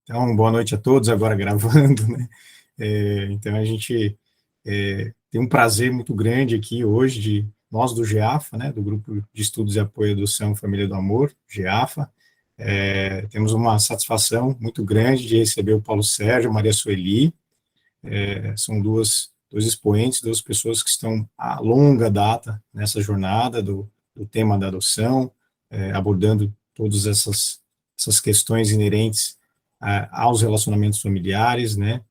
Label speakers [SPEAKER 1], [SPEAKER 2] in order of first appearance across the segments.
[SPEAKER 1] Então, boa noite a todos, agora gravando, né? Então, a gente tem um prazer muito grande aqui hoje, nós do GEAFA, né, do Grupo de Estudos e Apoio à Adoção Família do Amor, GEAFA, temos uma satisfação muito grande de receber o Paulo Sérgio, a Maria Sueli, são dois expoentes, duas pessoas que estão a longa data nessa jornada do tema da adoção, abordando todas essas questões inerentes aos relacionamentos familiares, né?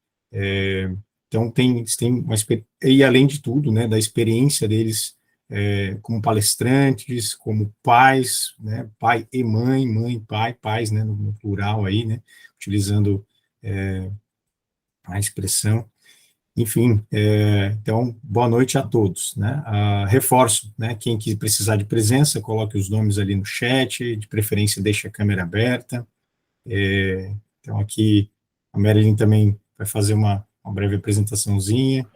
[SPEAKER 1] Então, tem uma e além de tudo, né, da experiência deles como palestrantes, como pais, né, pai e mãe, mãe, pai, pais, né, no plural aí, né, utilizando a expressão. Enfim, então, boa noite a todos, né? Reforço, né, quem precisar de presença, coloque os nomes ali no chat, de preferência deixe a câmera aberta. Então, aqui, a Marilyn também vai fazer uma breve apresentaçãozinha.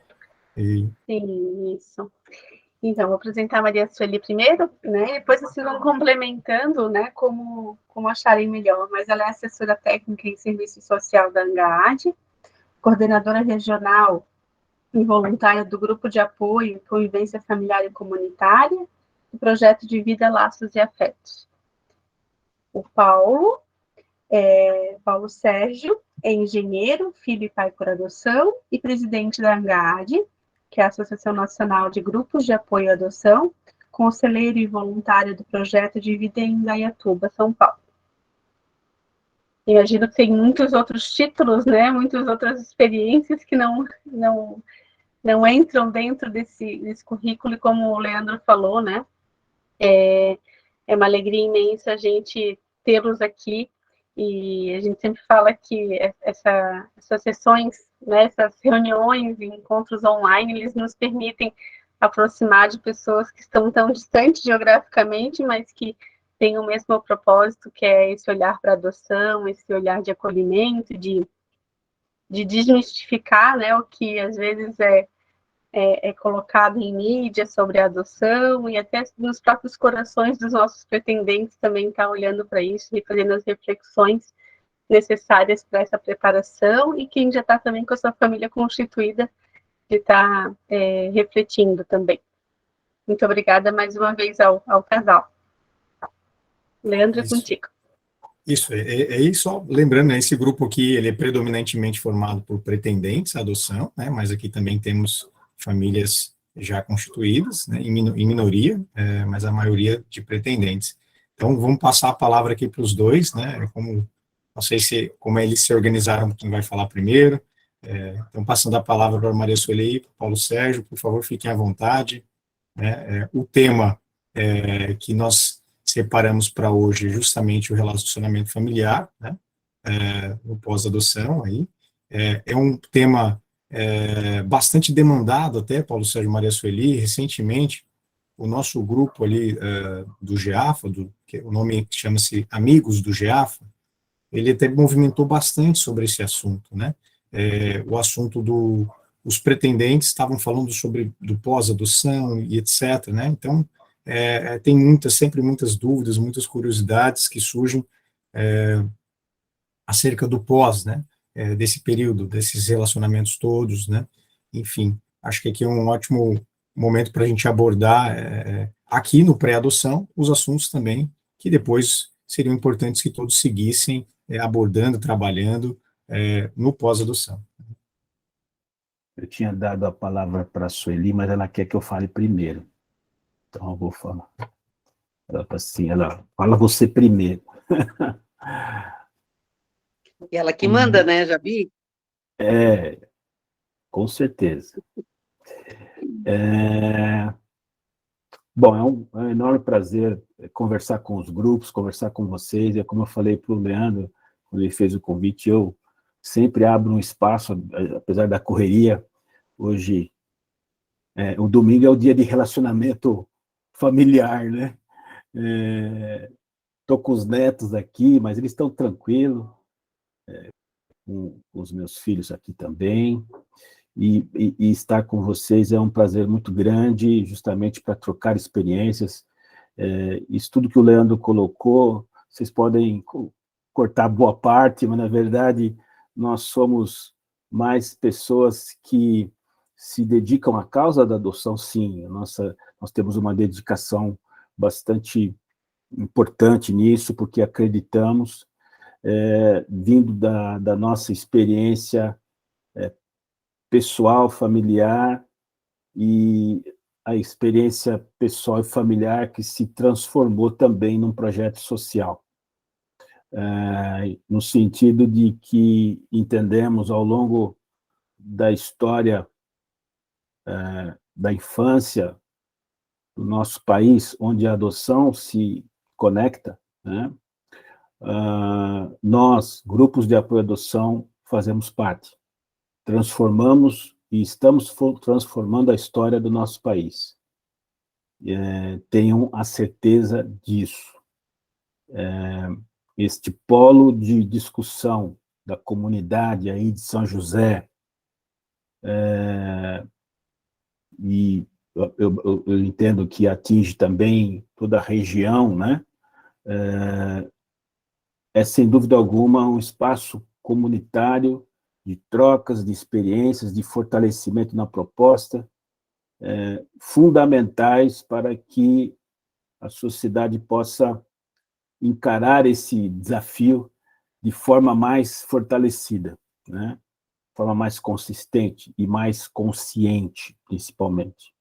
[SPEAKER 2] Sim, isso. Então, vou apresentar a Maria Sueli primeiro, né? Depois vocês vão complementando, né? Como acharem melhor. Mas ela é assessora técnica em serviço social da ANGAAD, coordenadora regional e voluntária do Grupo de Apoio e Convivência Familiar e Comunitária, do projeto de Vida, Laços e Afetos. O Paulo Sérgio é engenheiro, filho e pai por adoção e presidente da ANGAAD, que é a Associação Nacional de Grupos de Apoio à Adoção, conselheiro e voluntário do projeto de Vida em Indaiatuba, São Paulo. Imagino que tem muitos outros títulos, né? Muitas outras experiências que não entram dentro desse currículo, e como o Leandro falou, né? É uma alegria imensa a gente tê-los aqui, e a gente sempre fala que essas sessões, né, essas reuniões e encontros online, eles nos permitem aproximar de pessoas que estão tão distantes geograficamente, mas que têm o mesmo propósito, que é esse olhar para a adoção, esse olhar de acolhimento, de desmistificar, né, o que às vezes é colocado em mídia sobre a adoção, e até nos próprios corações dos nossos pretendentes também estar olhando para isso e fazendo as reflexões necessárias para essa preparação, e quem já está também com a sua família constituída, de estar refletindo também. Muito obrigada mais uma vez ao casal. Leandro, é contigo.
[SPEAKER 1] Isso, só lembrando, né, esse grupo aqui, ele é predominantemente formado por pretendentes à adoção, né, mas aqui também temos famílias já constituídas, né, em minoria, mas a maioria de pretendentes. Então, vamos passar a palavra aqui para os dois, né, não sei como eles se organizaram, quem vai falar primeiro. Então, passando a palavra para a Maria Sueli, para o Paulo Sérgio, por favor, fiquem à vontade. O tema que nós separamos para hoje justamente o relacionamento familiar, né, no pós-adoção, aí. É um tema bastante demandado até, Paulo Sérgio, Maria Sueli. Recentemente, o nosso grupo ali do GEAFA, que o nome chama-se Amigos do GEAFA, ele até movimentou bastante sobre esse assunto, né? O assunto os pretendentes estavam falando do pós-adoção e etc., né? Então, tem sempre muitas dúvidas, muitas curiosidades que surgem acerca do pós, né? Desse período, desses relacionamentos todos, né? Enfim, acho que aqui é um ótimo momento para a gente abordar aqui no pré-adoção os assuntos também que depois seriam importantes que todos seguissem abordando, trabalhando no pós-adoção.
[SPEAKER 3] Eu tinha dado a palavra para a Sueli, mas ela quer que eu fale primeiro. Então, eu vou falar. Ela fala você primeiro.
[SPEAKER 4] E ela que manda, né, Jabi?
[SPEAKER 3] Com certeza. Bom, é um enorme prazer conversar com os grupos, conversar com vocês. Como eu falei para o Leandro, quando ele fez o convite, eu sempre abro um espaço, apesar da correria. Hoje, o domingo é o dia de relacionamento familiar, né? Estou com os netos aqui, mas eles estão tranquilos, com os meus filhos aqui também. E estar com vocês é um prazer muito grande, justamente para trocar experiências. Isso tudo que o Leandro colocou, vocês podem cortar boa parte, mas, na verdade, nós somos mais pessoas que se dedicam à causa da adoção, sim. Nós temos uma dedicação bastante importante nisso, porque acreditamos, vindo da nossa experiência pessoal, familiar, e a experiência pessoal e familiar que se transformou também num projeto social. No sentido de que entendemos ao longo da história da infância do nosso país, onde a adoção se conecta, né? Nós, grupos de apoio à adoção, fazemos parte. Transformamos e estamos transformando a história do nosso país. Tenham a certeza disso. Este polo de discussão da comunidade aí de São José, e eu entendo que atinge também toda a região, né? Sem dúvida alguma, um espaço comunitário de trocas, de experiências, de fortalecimento na proposta, fundamentais para que a sociedade possa encarar esse desafio de forma mais fortalecida, né? De forma mais consistente e mais consciente, principalmente.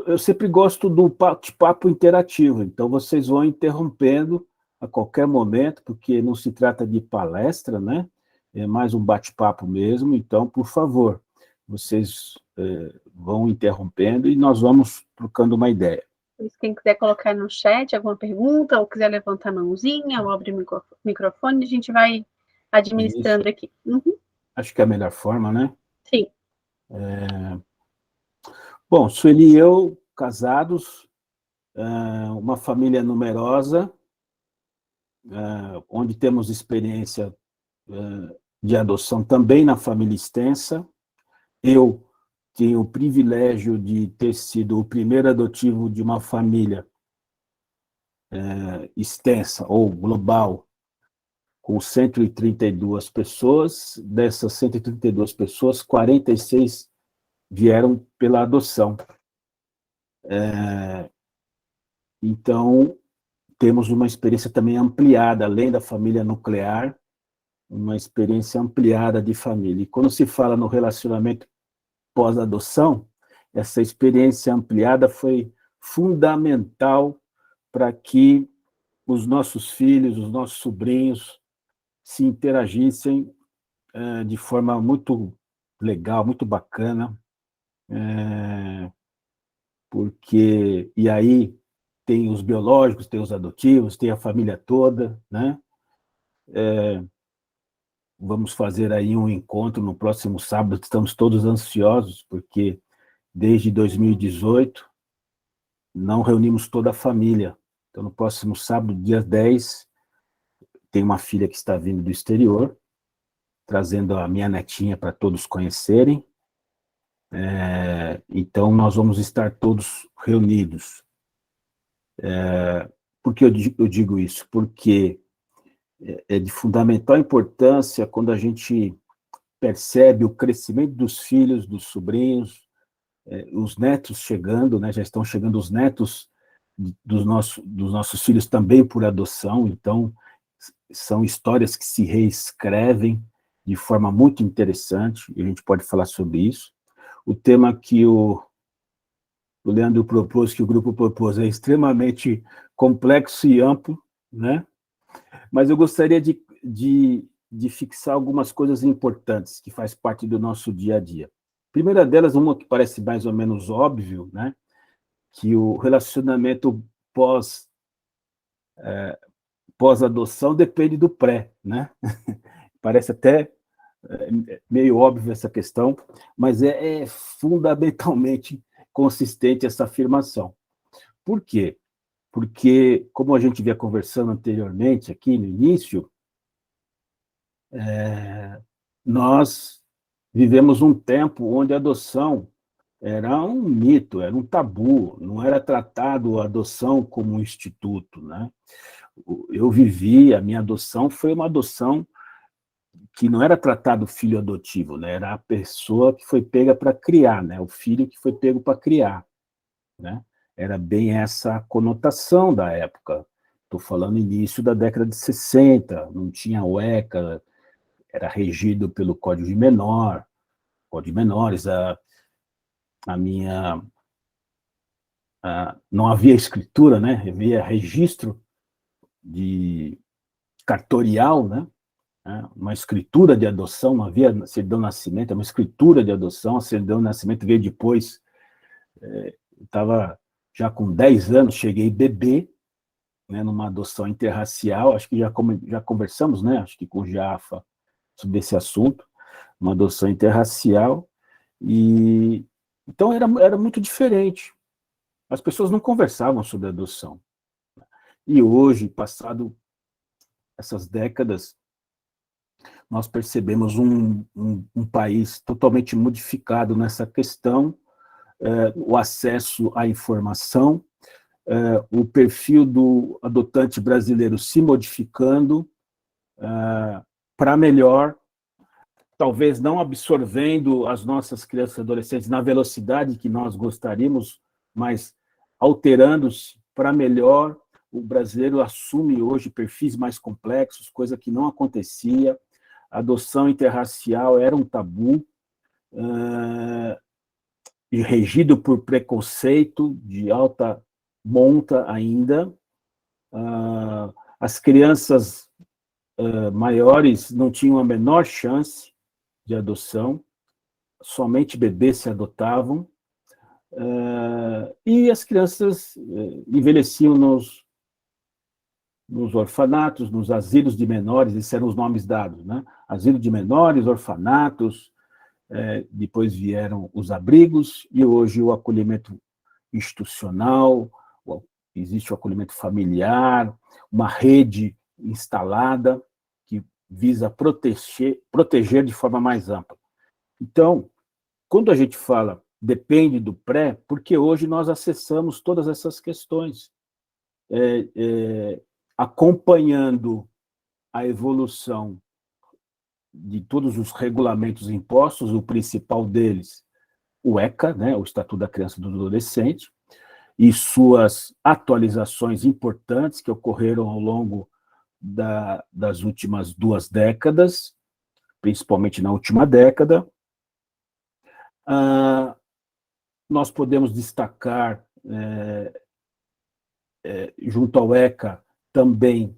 [SPEAKER 3] Eu sempre gosto do bate-papo interativo, então vocês vão interrompendo a qualquer momento, porque não se trata de palestra, né? É mais um bate-papo mesmo, então, por favor, vocês vão interrompendo e nós vamos trocando uma ideia.
[SPEAKER 2] Quem quiser colocar no chat alguma pergunta, ou quiser levantar a mãozinha, ou abrir o microfone, a gente vai administrando aqui.
[SPEAKER 3] Acho que é a melhor forma, né?
[SPEAKER 2] Sim.
[SPEAKER 3] Bom, Sueli e eu, casados, uma família numerosa, onde temos experiência de adoção também na família extensa. Eu tenho o privilégio de ter sido o primeiro adotivo de uma família extensa ou global, com 132 pessoas. Dessas 132 pessoas, 46 vieram pela adoção. Então, temos uma experiência também ampliada, além da família nuclear, uma experiência ampliada de família. E quando se fala no relacionamento pós-adoção, essa experiência ampliada foi fundamental para que os nossos filhos, os nossos sobrinhos, se interagissem de forma muito legal, muito bacana, porque, e aí tem os biológicos, tem os adotivos, tem a família toda, né? Vamos fazer aí um encontro no próximo sábado, estamos todos ansiosos, porque desde 2018 não reunimos toda a família. Então, no próximo sábado, dia 10, tem uma filha que está vindo do exterior, trazendo a minha netinha para todos conhecerem. Então, nós vamos estar todos reunidos. Por que eu digo isso? Porque é de fundamental importância quando a gente percebe o crescimento dos filhos, dos sobrinhos, os netos chegando, né? Já estão chegando os netos dos nossos filhos também por adoção, então são histórias que se reescrevem de forma muito interessante, e a gente pode falar sobre isso. O tema que o Leandro propôs, que o grupo propôs, é extremamente complexo e amplo, né? Mas eu gostaria de fixar algumas coisas importantes que faz parte do nosso dia a dia. A primeira delas, uma que parece mais ou menos óbvio, né? Que o relacionamento pós-adoção depende do pré, né? Parece até meio óbvio essa questão, mas é fundamentalmente consistente essa afirmação. Por quê? Porque, como a gente vinha conversando anteriormente, aqui no início, nós vivemos um tempo onde a adoção era um mito, era um tabu, não era tratado a adoção como um instituto, né? Eu vivi, a minha adoção foi uma adoção que não era tratado o filho adotivo, né? Era a pessoa que foi pega para criar, né? O filho que foi pego para criar, né? Era bem essa conotação da época. Estou falando início da década de 60, não tinha o ECA, era regido pelo Código de Menor, Código de Menores, a minha... não havia escritura, né? Havia registro de cartorial, né? Uma escritura de adoção, não havia certidão de nascimento, é uma escritura de adoção, a certidão de nascimento veio depois. Eu estava já com 10 anos, cheguei bebê, né, numa adoção interracial, acho que já conversamos, né, acho que com o Jafa, sobre esse assunto, uma adoção interracial, e então era muito diferente. As pessoas não conversavam sobre adoção. E hoje, passado essas décadas, nós percebemos um país totalmente modificado nessa questão, o acesso à informação, o perfil do adotante brasileiro se modificando para melhor, talvez não absorvendo as nossas crianças e adolescentes na velocidade que nós gostaríamos, mas alterando-se para melhor. O brasileiro assume hoje perfis mais complexos, coisa que não acontecia. A adoção interracial era um tabu, e regido por preconceito de alta monta ainda. As crianças maiores não tinham a menor chance de adoção, somente bebês se adotavam, e as crianças envelheciam nos orfanatos, nos asilos de menores, esses eram os nomes dados, né? Asilo de menores, orfanatos, depois vieram os abrigos, e hoje o acolhimento institucional, existe o acolhimento familiar, uma rede instalada que visa proteger de forma mais ampla. Então, quando a gente fala depende do pré, porque hoje nós acessamos todas essas questões, acompanhando a evolução de todos os regulamentos impostos, o principal deles, o ECA, né, o Estatuto da Criança e do Adolescente, e suas atualizações importantes que ocorreram ao longo das últimas 2 décadas, principalmente na última década. Nós podemos destacar, junto ao ECA, também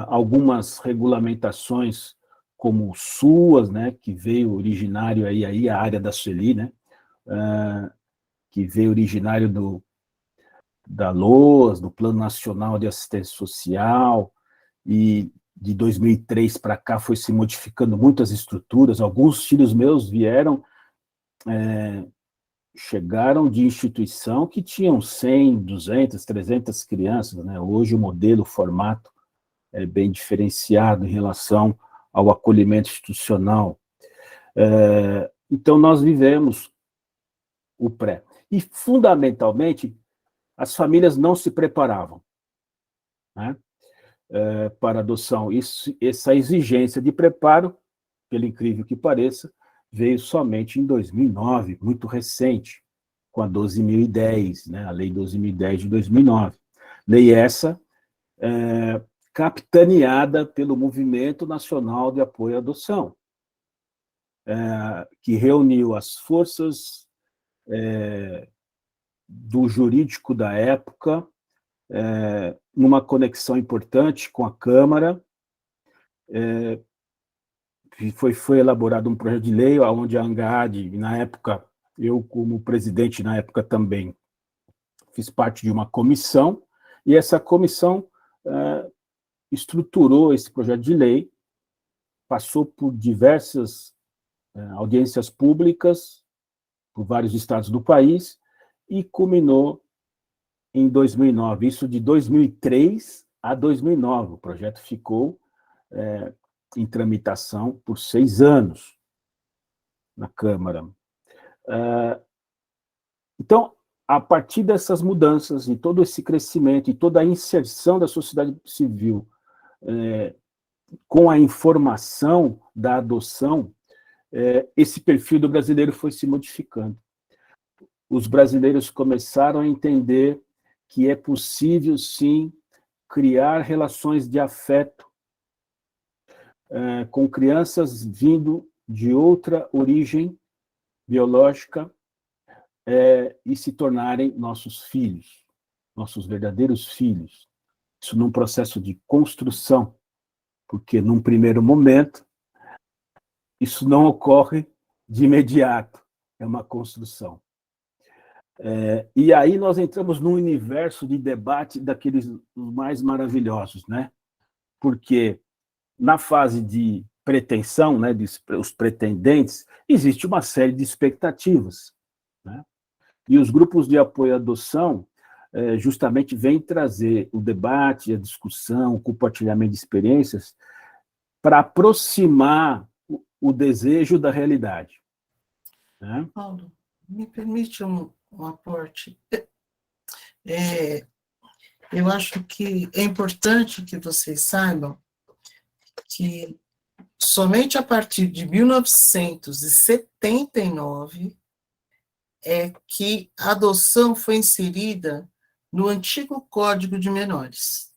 [SPEAKER 3] algumas regulamentações, como o SUAS, né, que veio originário aí a área da Sueli, né, que veio originário da LOAS, do Plano Nacional de Assistência Social, e de 2003 para cá foi se modificando muitas estruturas. Alguns filhos meus chegaram de instituição que tinham 100, 200, 300 crianças, né? Hoje o modelo, o formato é bem diferenciado em relação ao acolhimento institucional. Então, nós vivemos o pré. E, fundamentalmente, as famílias não se preparavam, né, para adoção. Essa exigência de preparo, pelo incrível que pareça, veio somente em 2009, muito recente, com a 12.010, né, a Lei 12.010 de 2009. Lei essa capitaneada pelo Movimento Nacional de Apoio à Adoção, que reuniu as forças do jurídico da época, numa conexão importante com a Câmara. Foi elaborado um projeto de lei, onde a ANGAD, na época, eu como presidente na época também, fiz parte de uma comissão, e essa comissão estruturou esse projeto de lei, passou por diversas audiências públicas, por vários estados do país, e culminou em 2009. Isso de 2003 a 2009. O projeto ficou em tramitação por 6 anos na Câmara. Então, a partir dessas mudanças e todo esse crescimento e toda a inserção da sociedade civil com a informação da adoção, esse perfil do brasileiro foi se modificando. Os brasileiros começaram a entender que é possível, sim, criar relações de afeto com crianças vindo de outra origem biológica e se tornarem nossos filhos, nossos verdadeiros filhos. Isso num processo de construção, porque num primeiro momento isso não ocorre de imediato, é uma construção. E aí nós entramos num universo de debate daqueles mais maravilhosos, né? Porque na fase de pretensão, né, os pretendentes, existe uma série de expectativas, né? E os grupos de apoio à adoção justamente vêm trazer o debate, a discussão, o compartilhamento de experiências para aproximar o desejo da realidade, né?
[SPEAKER 5] Paulo, me permite um aporte? Eu acho que é importante que vocês saibam que somente a partir de 1979 é que a adoção foi inserida no antigo Código de Menores.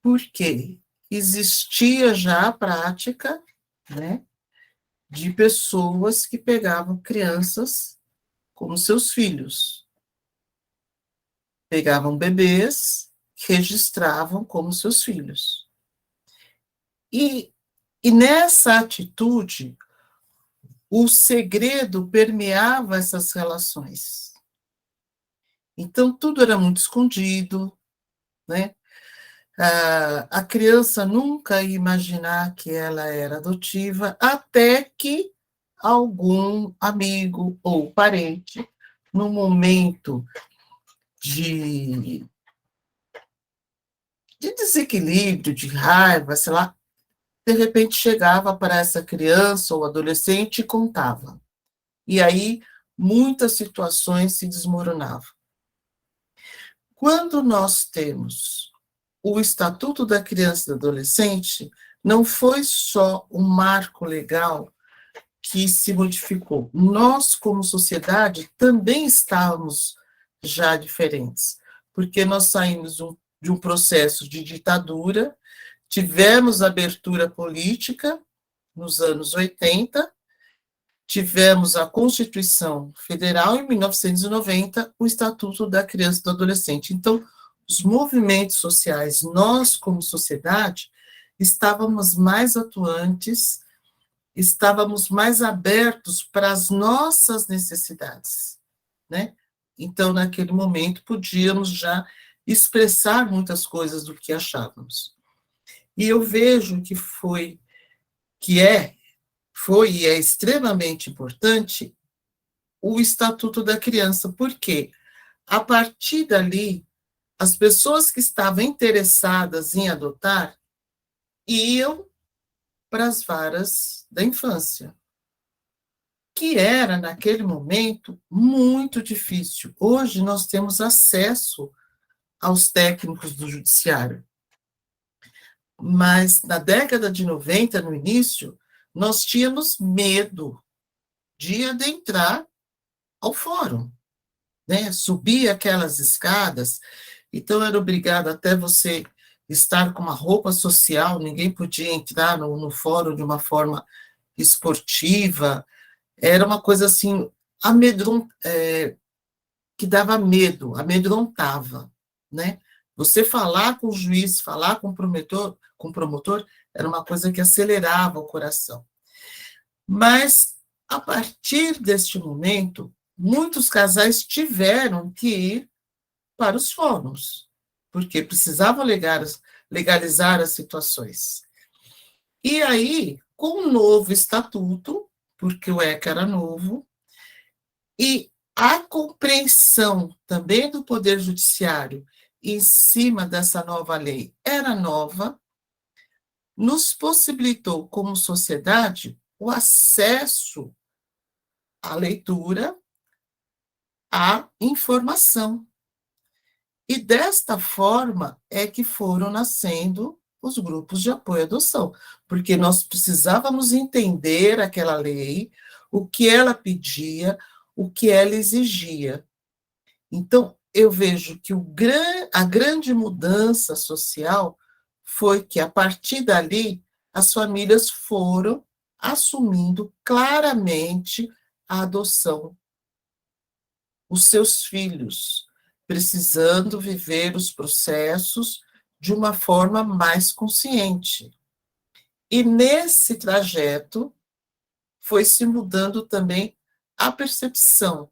[SPEAKER 5] Por quê? Existia já a prática, né, de pessoas que pegavam crianças como seus filhos. Pegavam bebês, registravam como seus filhos. E nessa atitude, o segredo permeava essas relações. Então, tudo era muito escondido, né? A criança nunca ia imaginar que ela era adotiva, até que algum amigo ou parente, no momento de desequilíbrio, de raiva, sei lá, de repente chegava para essa criança ou adolescente e contava. E aí, muitas situações se desmoronavam. Quando nós temos o Estatuto da Criança e do Adolescente, não foi só um marco legal que se modificou. Nós, como sociedade, também estávamos já diferentes, porque nós saímos de um processo de ditadura, tivemos abertura política nos anos 80, tivemos a Constituição Federal em 1990, o Estatuto da Criança e do Adolescente. Então, os movimentos sociais, nós, como sociedade, estávamos mais atuantes, estávamos mais abertos para as nossas necessidades, né? Então, naquele momento, podíamos já expressar muitas coisas do que achávamos. E eu vejo que foi e é extremamente importante o Estatuto da Criança, porque a partir dali, as pessoas que estavam interessadas em adotar iam para as varas da infância, que era, naquele momento, muito difícil. Hoje, nós temos acesso aos técnicos do judiciário. Mas, na década de 90, no início, nós tínhamos medo de adentrar ao fórum, né? Subir aquelas escadas, então era obrigado até você estar com uma roupa social, ninguém podia entrar no fórum de uma forma esportiva, era uma coisa assim, que dava medo, amedrontava, né? Você falar com o juiz, falar com o promotor, era uma coisa que acelerava o coração. Mas, a partir deste momento, muitos casais tiveram que ir para os fóruns, porque precisavam legalizar as situações. E aí, com o novo estatuto, porque o ECA era novo, e a compreensão também do Poder Judiciário em cima dessa nova lei era nova, nos possibilitou, como sociedade, o acesso à leitura, a informação. E desta forma é que foram nascendo os grupos de apoio à adoção, porque nós precisávamos entender aquela lei, o que ela pedia, o que ela exigia. Então, eu vejo que a grande mudança social foi que, a partir dali, as famílias foram assumindo claramente a adoção. Os seus filhos precisando viver os processos de uma forma mais consciente. E nesse trajeto foi se mudando também a percepção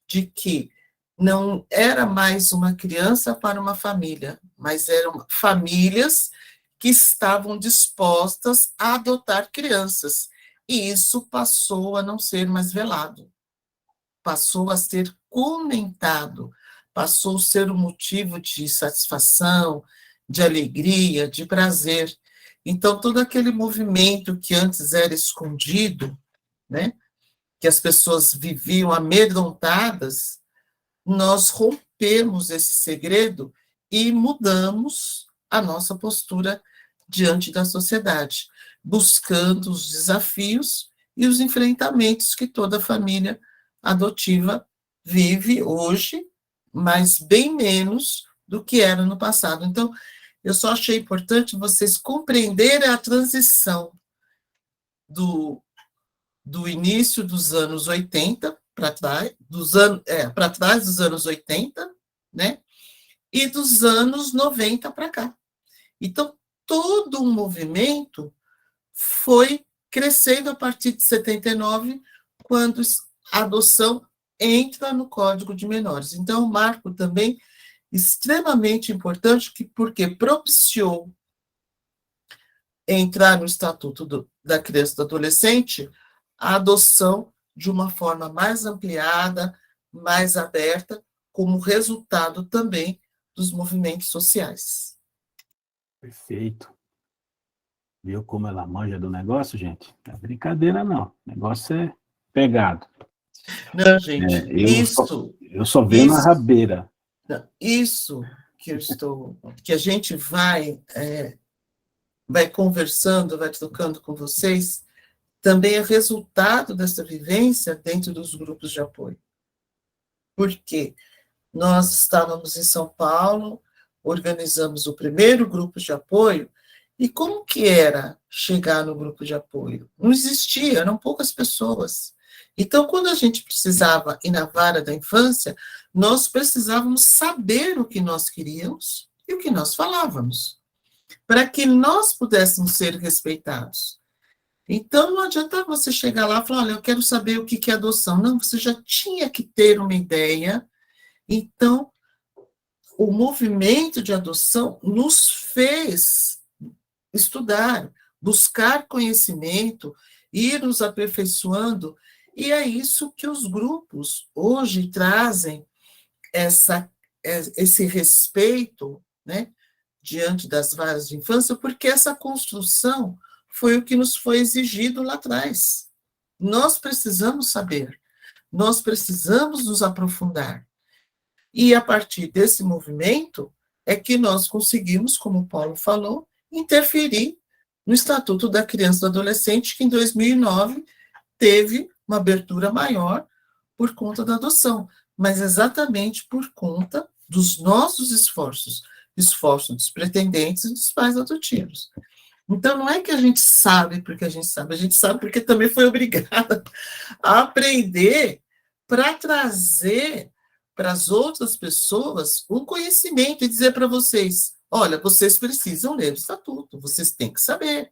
[SPEAKER 5] de que não era mais uma criança para uma família, mas eram famílias que estavam dispostas a adotar crianças. E isso passou a não ser mais velado, passou a ser comentado, passou a ser um motivo de satisfação, de alegria, de prazer. Então, todo aquele movimento que antes era escondido, né, que as pessoas viviam amedrontadas, nós rompemos esse segredo e mudamos a nossa postura diante da sociedade, buscando os desafios e os enfrentamentos que toda família adotiva vive hoje, mas bem menos do que era no passado. Então, eu só achei importante vocês compreenderem a transição do início dos anos 80 para trás, para trás dos anos 80, né? E dos anos 90 para cá. Então, todo um movimento foi crescendo a partir de 79, quando a adoção entra no Código de Menores. Então, o marco também extremamente importante, porque propiciou entrar no Estatuto da Criança e do Adolescente a adoção de uma forma mais ampliada, mais aberta, como resultado também dos movimentos sociais.
[SPEAKER 3] Perfeito. Viu como ela manja do negócio, gente? Não é brincadeira, não. O negócio é pegado.
[SPEAKER 5] Não, gente,
[SPEAKER 3] eu só venho na rabeira.
[SPEAKER 5] Isso que a gente vai conversando, vai trocando com vocês, também é resultado dessa vivência dentro dos grupos de apoio. Porque nós estávamos em São Paulo, organizamos o primeiro grupo de apoio, e como que era chegar no grupo de apoio? Não existia, eram poucas pessoas. Então, quando a gente precisava ir na vara da infância, nós precisávamos saber o que nós queríamos e o que nós falávamos, para que nós pudéssemos ser respeitados. Então, não adianta você chegar lá e falar, olha, eu quero saber o que é adoção. Não, você já tinha que ter uma ideia. Então, o movimento de adoção nos fez estudar, buscar conhecimento, ir nos aperfeiçoando, e é isso que os grupos hoje trazem, esse respeito, né, diante das varas de infância, porque essa construção foi o que nos foi exigido lá atrás. Nós precisamos saber, nós precisamos nos aprofundar. E a partir desse movimento é que nós conseguimos, como o Paulo falou, interferir no Estatuto da Criança e do Adolescente, que em 2009 teve uma abertura maior por conta da adoção, mas exatamente por conta dos nossos esforços dos pretendentes e dos pais adotivos. Então, não é que a gente sabe porque a gente sabe porque também foi obrigada a aprender para trazer para as outras pessoas um conhecimento e dizer para vocês, olha, vocês precisam ler o Estatuto, vocês têm que saber,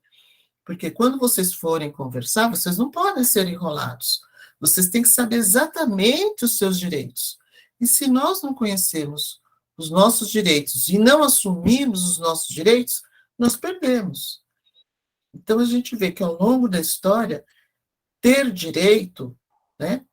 [SPEAKER 5] porque quando vocês forem conversar, vocês não podem ser enrolados, vocês têm que saber exatamente os seus direitos. E se nós não conhecemos os nossos direitos e não assumirmos os nossos direitos, nós perdemos. Então, a gente vê que, ao longo da história, ter direito, né,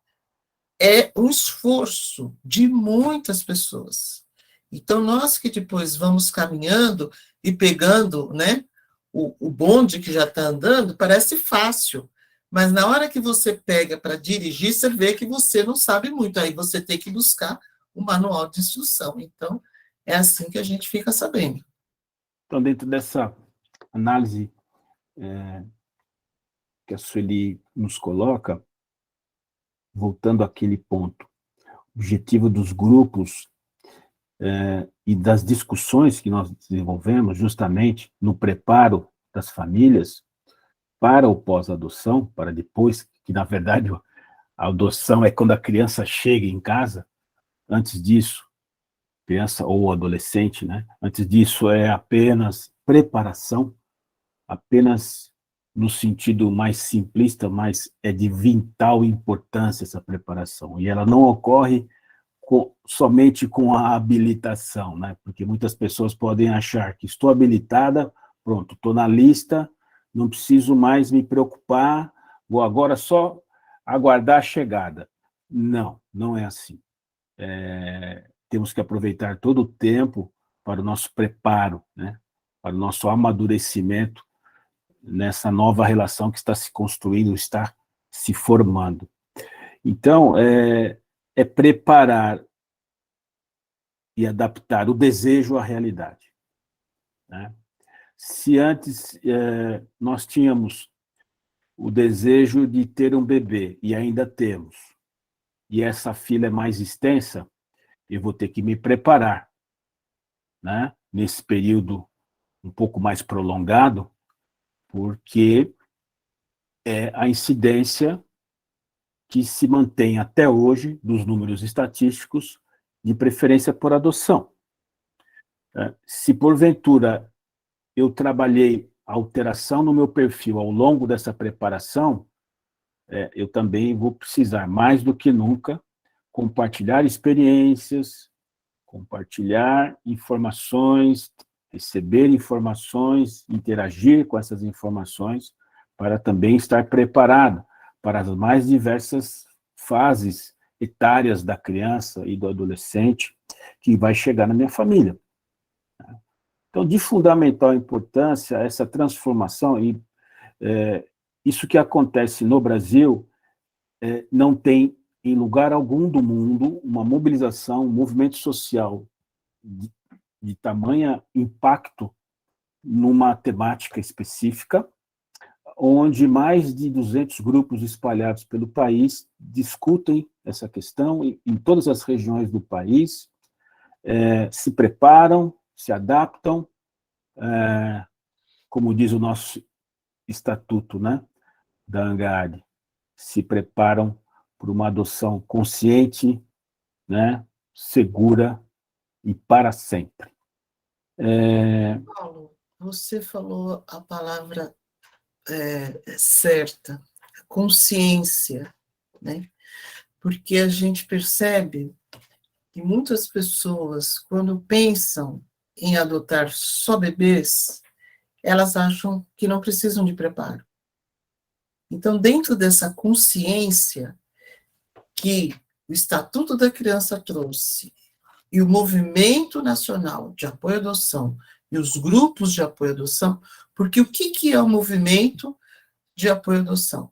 [SPEAKER 5] é um esforço de muitas pessoas. Então, nós que depois vamos caminhando e pegando, né, o bonde que já está andando, parece fácil, Mas na hora que você pega para dirigir, você vê que você não sabe muito, aí você tem que buscar o manual de instrução. Então, é assim que a gente fica sabendo.
[SPEAKER 3] Então, dentro dessa análise que a Sueli nos coloca, voltando àquele ponto, o objetivo dos grupos e das discussões que nós desenvolvemos justamente no preparo das famílias para o pós-adoção, para depois, que na verdade a adoção é quando a criança chega em casa, antes disso, criança ou adolescente, né? Antes disso é apenas preparação, apenas no sentido mais simplista, mas é de vital importância essa preparação, e ela não ocorre somente com a habilitação, né? Porque muitas pessoas podem achar que estou habilitada, pronto, estou na lista, não preciso mais me preocupar, vou agora só aguardar a chegada. Não, não é assim. Temos que aproveitar todo o tempo para o nosso preparo, né? Para o nosso amadurecimento nessa nova relação que está se construindo, está se formando. Então, é preparar e adaptar o desejo à realidade, né? Se antes nós tínhamos o desejo de ter um bebê, e ainda temos, e essa fila é mais extensa, eu vou ter que me preparar, né? Nesse período um pouco mais prolongado, porque é a incidência que se mantém até hoje dos números estatísticos de preferência por adoção. Se porventura eu trabalhei a alteração no meu perfil ao longo dessa preparação, eu também vou precisar, mais do que nunca, compartilhar experiências, compartilhar informações, receber informações, interagir com essas informações, para também estar preparado para as mais diversas fases etárias da criança e do adolescente que vai chegar na minha família. Então, de fundamental importância, essa transformação, e isso que acontece no Brasil, não tem, em lugar algum do mundo, uma mobilização, um movimento social de tamanho impacto numa temática específica, onde mais de 200 grupos espalhados pelo país discutem essa questão em todas as regiões do país, se preparam, se adaptam, como diz o nosso estatuto, né, da ANGAD, se preparam por uma adoção consciente, né, segura e para sempre.
[SPEAKER 5] Paulo, você falou a palavra certa, consciência, né? Porque a gente percebe que muitas pessoas, quando pensam em adotar só bebês, elas acham que não precisam de preparo. Então, dentro dessa consciência que o Estatuto da Criança trouxe e o Movimento Nacional de Apoio à Adoção e os grupos de apoio à adoção, porque o que é o movimento de apoio à adoção?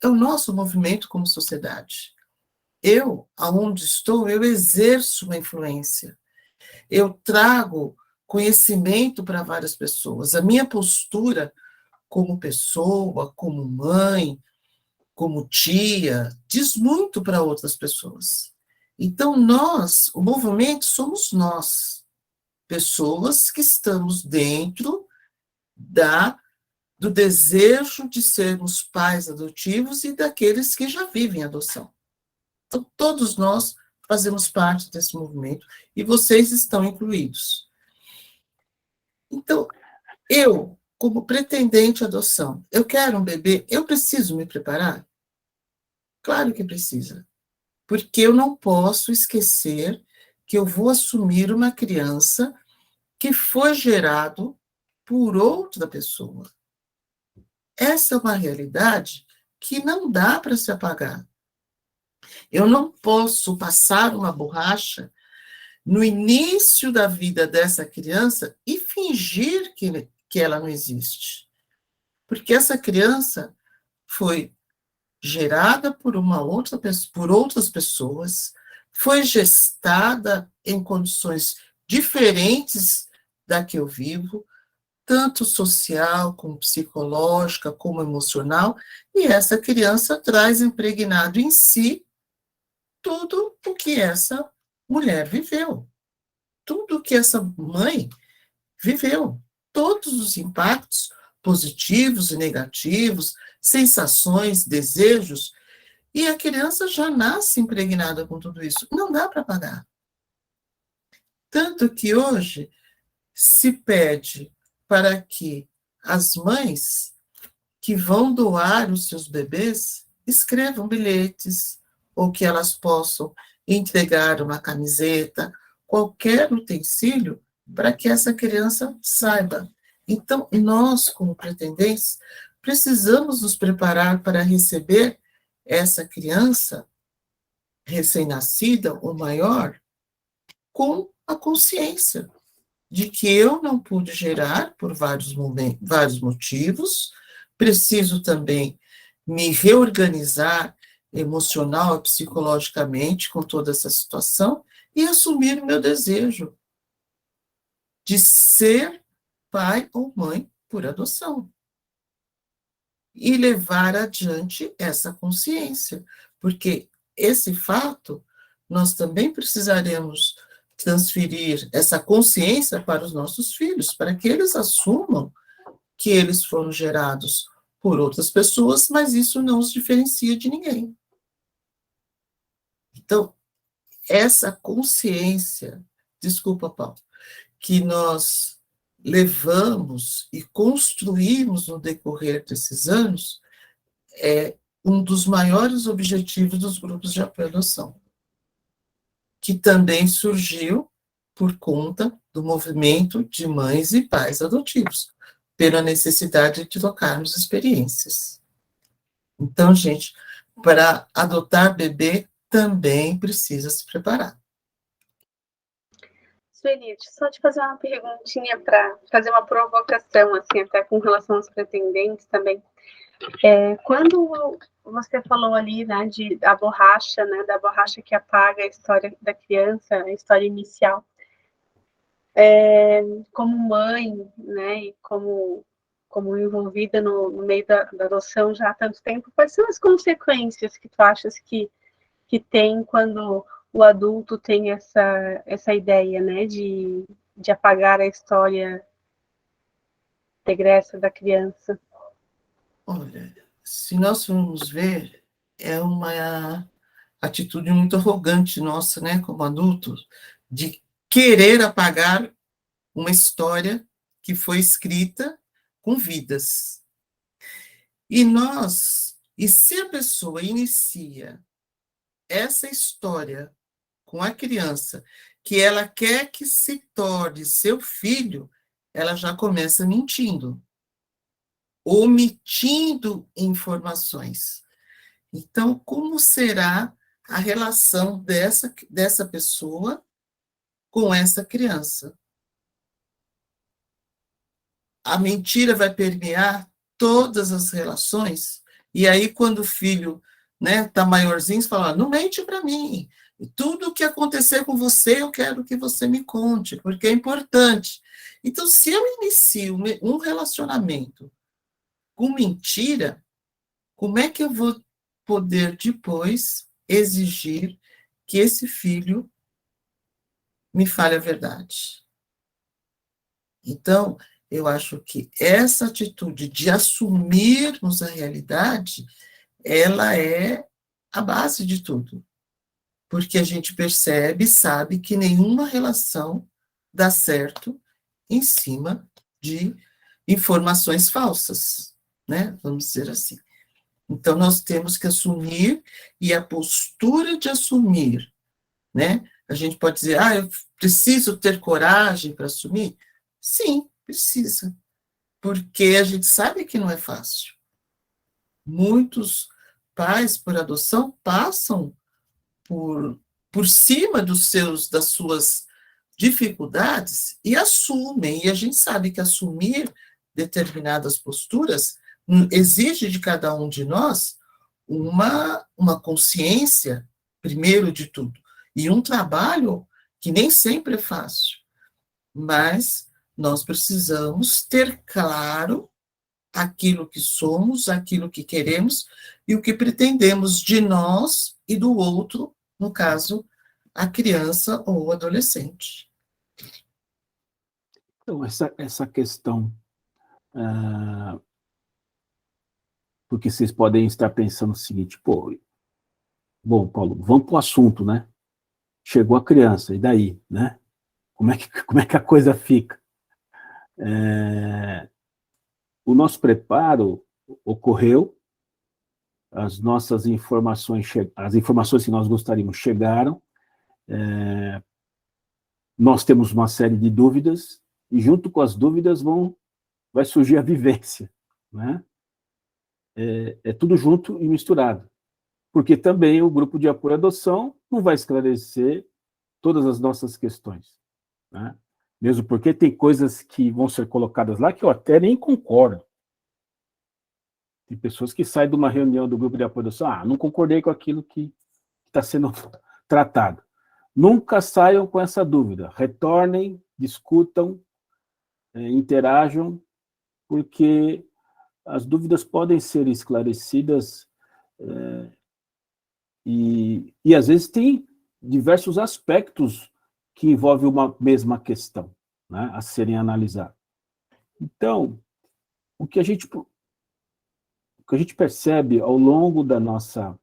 [SPEAKER 5] É o nosso movimento como sociedade. Eu, aonde estou, eu exerço uma influência. Eu trago conhecimento para várias pessoas. A minha postura como pessoa, como mãe, como tia, diz muito para outras pessoas. Então, nós, o movimento, somos nós, pessoas que estamos dentro do desejo de sermos pais adotivos e daqueles que já vivem adoção. Então, todos nós fazemos parte desse movimento e vocês estão incluídos. Então, eu, como pretendente à adoção, eu quero um bebê, eu preciso me preparar? Claro que precisa, porque eu não posso esquecer que eu vou assumir uma criança que foi gerado por outra pessoa. Essa é uma realidade que não dá para se apagar. Eu não posso passar uma borracha no início da vida dessa criança e fingir que ela não existe. Porque essa criança foi gerada por por outras pessoas, foi gestada em condições diferentes da que eu vivo, tanto social, como psicológica, como emocional, e essa criança traz impregnado em si tudo o que essa mulher viveu, tudo o que essa mãe viveu, todos os impactos positivos e negativos, sensações, desejos, e a criança já nasce impregnada com tudo isso. Não dá para apagar. Tanto que hoje se pede para que as mães que vão doar os seus bebês escrevam bilhetes, ou que elas possam entregar uma camiseta, qualquer utensílio, para que essa criança saiba. Então, nós, como pretendentes, precisamos nos preparar para receber essa criança recém-nascida ou maior com a consciência de que eu não pude gerar por vários motivos, preciso também me reorganizar emocional e psicologicamente com toda essa situação e assumir o meu desejo de ser pai ou mãe por adoção. E levar adiante essa consciência, porque esse fato nós também precisaremos transferir essa consciência para os nossos filhos, para que eles assumam que eles foram gerados por outras pessoas, mas isso não os diferencia de ninguém. Então, essa consciência, desculpa, Paulo, que nós levamos e construímos no decorrer desses anos, é um dos maiores objetivos dos grupos de apoio à adoção, que também surgiu por conta do movimento de mães e pais adotivos, pela necessidade de trocarmos experiências. Então, gente, para adotar bebê também precisa se preparar.
[SPEAKER 2] Sueli, deixa eu só te fazer uma perguntinha para fazer uma provocação, assim, até com relação aos pretendentes também. Quando você falou ali, né, da borracha que apaga a história da criança, a história inicial, como mãe, né, e como envolvida no meio da adoção já há tanto tempo, quais são as consequências que tu achas que tem quando o adulto tem essa ideia, né, de apagar a história pregressa da criança?
[SPEAKER 5] Olha, se nós formos ver, é uma atitude muito arrogante nossa, né, como adultos, de querer apagar uma história que foi escrita com vidas. E se a pessoa inicia essa história com a criança, que ela quer que se torne seu filho, ela já começa mentindo, omitindo informações. Então, como será a relação dessa pessoa com essa criança? A mentira vai permear todas as relações, e aí quando o filho, né, tá maiorzinho, você fala, não mente para mim, tudo o que acontecer com você, eu quero que você me conte, porque é importante. Então, se eu inicio um relacionamento com mentira, como é que eu vou poder depois exigir que esse filho me fale a verdade? Então, eu acho que essa atitude de assumirmos a realidade, ela é a base de tudo. Porque a gente percebe e sabe que nenhuma relação dá certo em cima de informações falsas, né? Vamos dizer assim. Então, nós temos que assumir, e a postura de assumir, né? A gente pode dizer, eu preciso ter coragem para assumir? Sim, precisa, porque a gente sabe que não é fácil. Muitos pais por adoção passam por cima das suas dificuldades e assumem, e a gente sabe que assumir determinadas posturas exige de cada um de nós uma consciência, primeiro de tudo, e um trabalho que nem sempre é fácil, mas nós precisamos ter claro aquilo que somos, aquilo que queremos e o que pretendemos de nós e do outro, no caso, a criança ou o adolescente.
[SPEAKER 3] Então, essa questão, porque vocês podem estar pensando o seguinte, pô, bom, Paulo, vamos para o assunto, né? Chegou a criança, e daí, né? Como é que a coisa fica? O nosso preparo ocorreu, as nossas informações, as informações que nós gostaríamos chegaram, nós temos uma série de dúvidas, e junto com as dúvidas vai surgir a vivência, né? É tudo junto e misturado, porque também o grupo de apoio à adoção não vai esclarecer todas as nossas questões, né? Mesmo porque tem coisas que vão ser colocadas lá que eu até nem concordo. Tem pessoas que saem de uma reunião do grupo de apoio à adoção, não concordei com aquilo que está sendo tratado. Nunca saiam com essa dúvida, retornem, discutam, interajam, porque as dúvidas podem ser esclarecidas e às vezes tem diversos aspectos que envolvem uma mesma questão, né, a serem analisados. Então, o que a gente percebe ao longo da nossa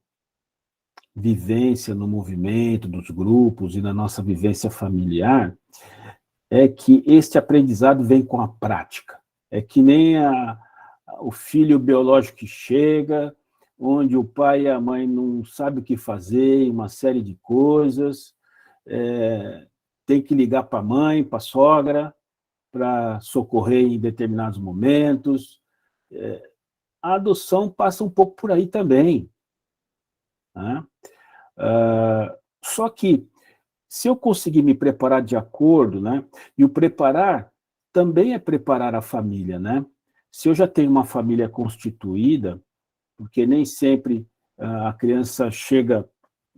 [SPEAKER 3] vivência no movimento, dos grupos e da nossa vivência familiar, é que este aprendizado vem com a prática. É que nem o filho biológico que chega, onde o pai e a mãe não sabem o que fazer, uma série de coisas, tem que ligar para a mãe, para a sogra, para socorrer em determinados momentos. A adoção passa um pouco por aí também, né? Só que, se eu conseguir me preparar de acordo, né, e o preparar também é preparar a família, né? Se eu já tenho uma família constituída, porque nem sempre a criança chega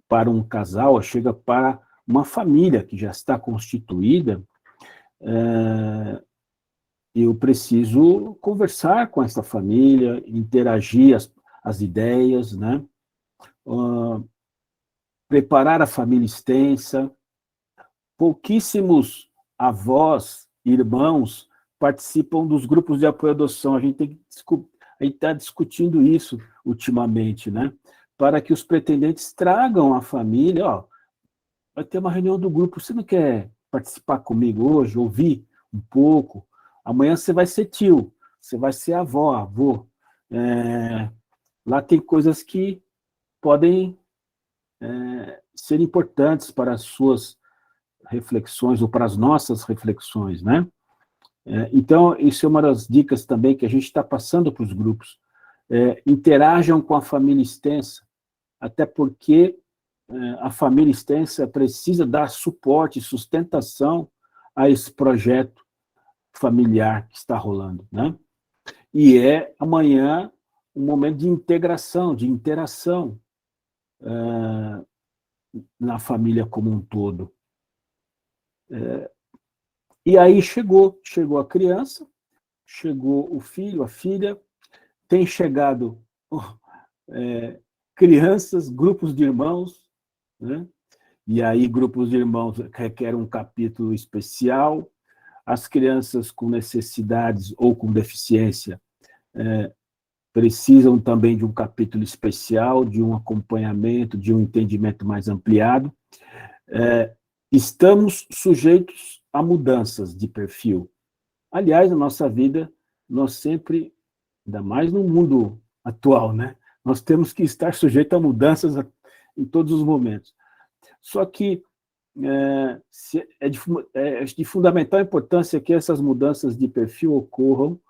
[SPEAKER 3] para um casal, chega para uma família que já está constituída, eu preciso conversar com essa família, interagir as ideias, né? Preparar a família extensa. Pouquíssimos avós, irmãos, participam dos grupos de apoio à adoção. A gente está discutindo isso ultimamente, né? Para que os pretendentes tragam a família, vai ter uma reunião do grupo, você não quer participar comigo hoje, ouvir um pouco? Amanhã você vai ser tio, você vai ser avó, avô. Lá tem coisas que podem ser importantes para as suas reflexões, ou para as nossas reflexões, né? Então, isso é uma das dicas também que a gente está passando para os grupos. Interajam com a família extensa, até porque a família extensa precisa dar suporte, sustentação a esse projeto familiar que está rolando, né? E amanhã um momento de integração, de interação na família como um todo. E aí chegou a criança, chegou o filho, a filha, tem chegado crianças, grupos de irmãos, né? E aí grupos de irmãos requerem um capítulo especial. As crianças com necessidades ou com deficiência precisam também de um capítulo especial, de um acompanhamento, de um entendimento mais ampliado. Estamos sujeitos a mudanças de perfil. Aliás, na nossa vida, nós sempre, ainda mais no mundo atual, né? Nós temos que estar sujeitos a mudanças em todos os momentos. Só que é de fundamental importância que essas mudanças de perfil ocorram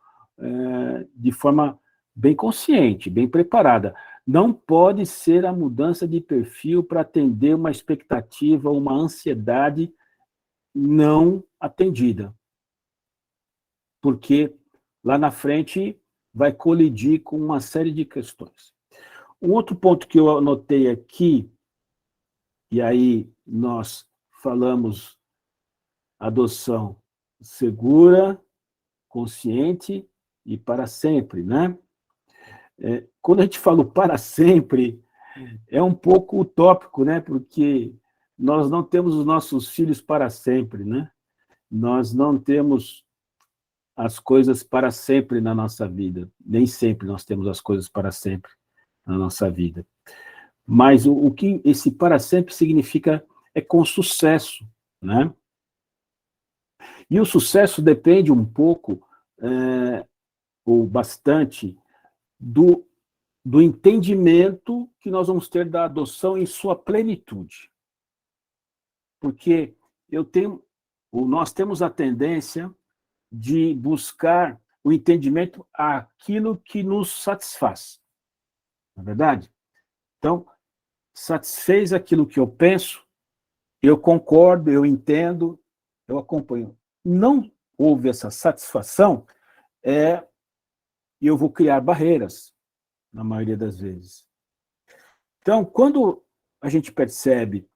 [SPEAKER 3] de forma bem consciente, bem preparada. Não pode ser a mudança de perfil para atender uma expectativa, uma ansiedade não atendida. Porque lá na frente vai colidir com uma série de questões. Um outro ponto que eu anotei aqui, e aí nós falamos adoção segura, consciente e para sempre, né? Quando a gente fala para sempre, é um pouco utópico, né? Porque nós não temos os nossos filhos para sempre, né? Nós não temos as coisas para sempre na nossa vida. Nem sempre nós temos as coisas para sempre na nossa vida. Mas o que esse para sempre significa é com sucesso, né? E o sucesso depende um pouco, ou bastante, do entendimento que nós vamos ter da adoção em sua plenitude. Porque nós temos a tendência de buscar o entendimento àquilo que nos satisfaz. Não é verdade? Então, satisfez aquilo que eu penso, eu concordo, eu entendo, eu acompanho. Não houve essa satisfação, eu vou criar barreiras, na maioria das vezes. Então, quando a gente percebe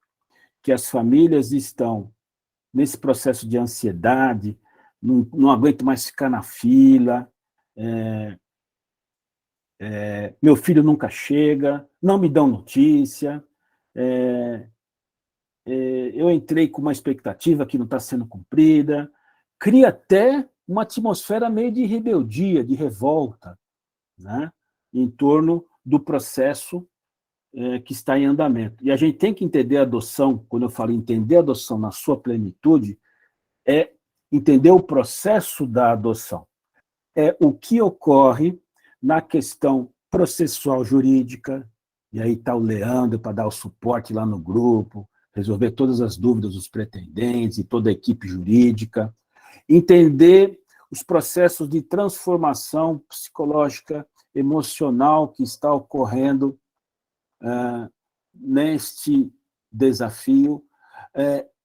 [SPEAKER 3] que as famílias estão nesse processo de ansiedade, não aguento mais ficar na fila, meu filho nunca chega, não me dão notícia, eu entrei com uma expectativa que não está sendo cumprida, cria até uma atmosfera meio de rebeldia, de revolta, né, em torno do processo que está em andamento. E a gente tem que entender a adoção, quando eu falo entender a adoção na sua plenitude, é entender o processo da adoção. É o que ocorre na questão processual jurídica, e aí está o Leandro para dar o suporte lá no grupo, resolver todas as dúvidas dos pretendentes e toda a equipe jurídica, entender os processos de transformação psicológica, emocional que está ocorrendo neste desafio,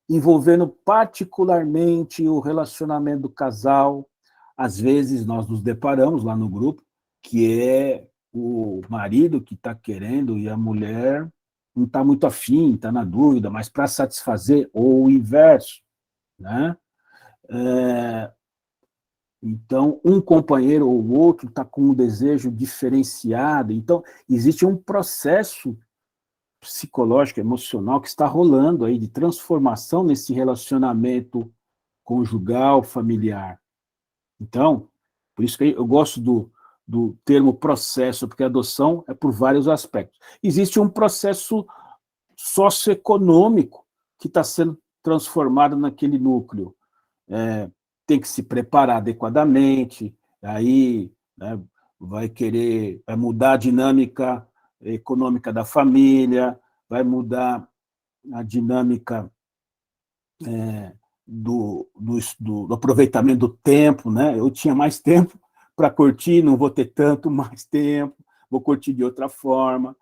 [SPEAKER 3] envolvendo particularmente o relacionamento do casal. Às vezes nós nos deparamos lá no grupo, que é o marido que está querendo e a mulher não está muito afim, está na dúvida, mas para satisfazer, ou o inverso, né? Então, um companheiro ou outro está com um desejo diferenciado. Então, existe um processo psicológico, emocional, que está rolando aí de transformação nesse relacionamento conjugal, familiar. Então, por isso que eu gosto do termo processo, porque a adoção é por vários aspectos. Existe um processo socioeconômico que está sendo transformado naquele núcleo. Tem que se preparar adequadamente, aí, né, vai mudar a dinâmica econômica da família, vai mudar a dinâmica do aproveitamento do tempo, né? Eu tinha mais tempo para curtir, não vou ter tanto mais tempo, vou curtir de outra forma,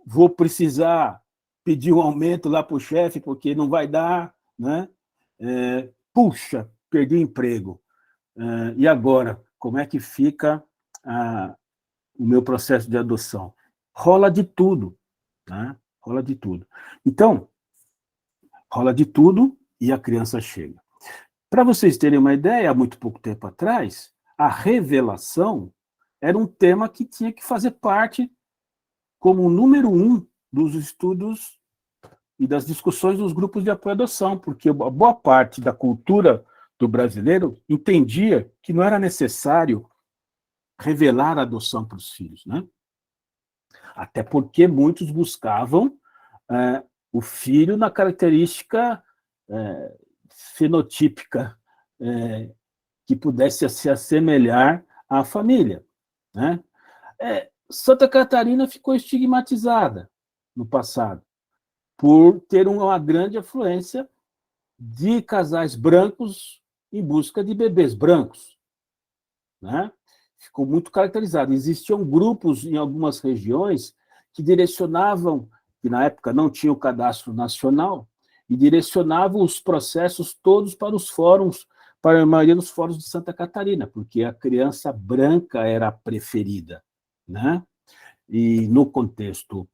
[SPEAKER 3] vou precisar pedir um aumento lá para o chefe, porque não vai dar, né? Puxa, perdi o emprego. E agora, como é que fica o meu processo de adoção? Rola de tudo, né? Rola de tudo. Então, rola de tudo e a criança chega. Para vocês terem uma ideia, há muito pouco tempo atrás, a revelação era um tema que tinha que fazer parte como o número 1 dos estudos e das discussões dos grupos de apoio à adoção, porque a boa parte da cultura do brasileiro entendia que não era necessário revelar a adoção para os filhos, né? Até porque muitos buscavam o filho na característica fenotípica que pudesse se assemelhar à família, né? Santa Catarina ficou estigmatizada no passado por ter uma grande afluência de casais brancos em busca de bebês brancos, né? Ficou muito caracterizado. Existiam grupos em algumas regiões que direcionavam, que na época não tinha o cadastro nacional, e direcionavam os processos todos para os fóruns, para a maioria dos fóruns de Santa Catarina, porque a criança branca era a preferida, né? E no contexto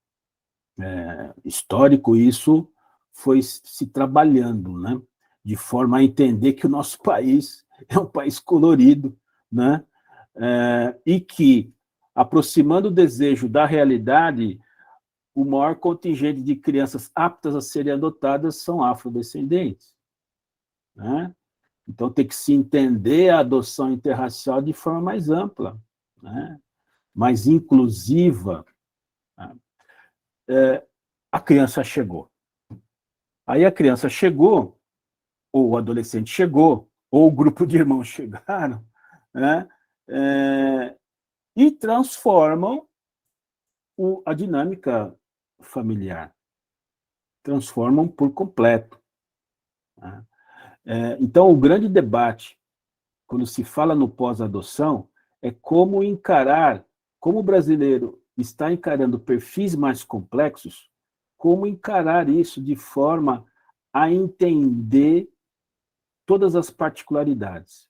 [SPEAKER 3] histórico, isso foi se trabalhando, né? De forma a entender que o nosso país é um país colorido, né? E que, aproximando o desejo da realidade, o maior contingente de crianças aptas a serem adotadas são afrodescendentes, né? Então, tem que se entender a adoção interracial de forma mais ampla, né? Mais inclusiva. A criança chegou. Aí a criança chegou, ou o adolescente chegou, ou o grupo de irmãos chegaram, né? E transformam a dinâmica familiar. Transformam por completo, né? Então, o grande debate, quando se fala no pós-adoção, é como encarar, como o brasileiro está encarando perfis mais complexos, como encarar isso de forma a entender todas as particularidades.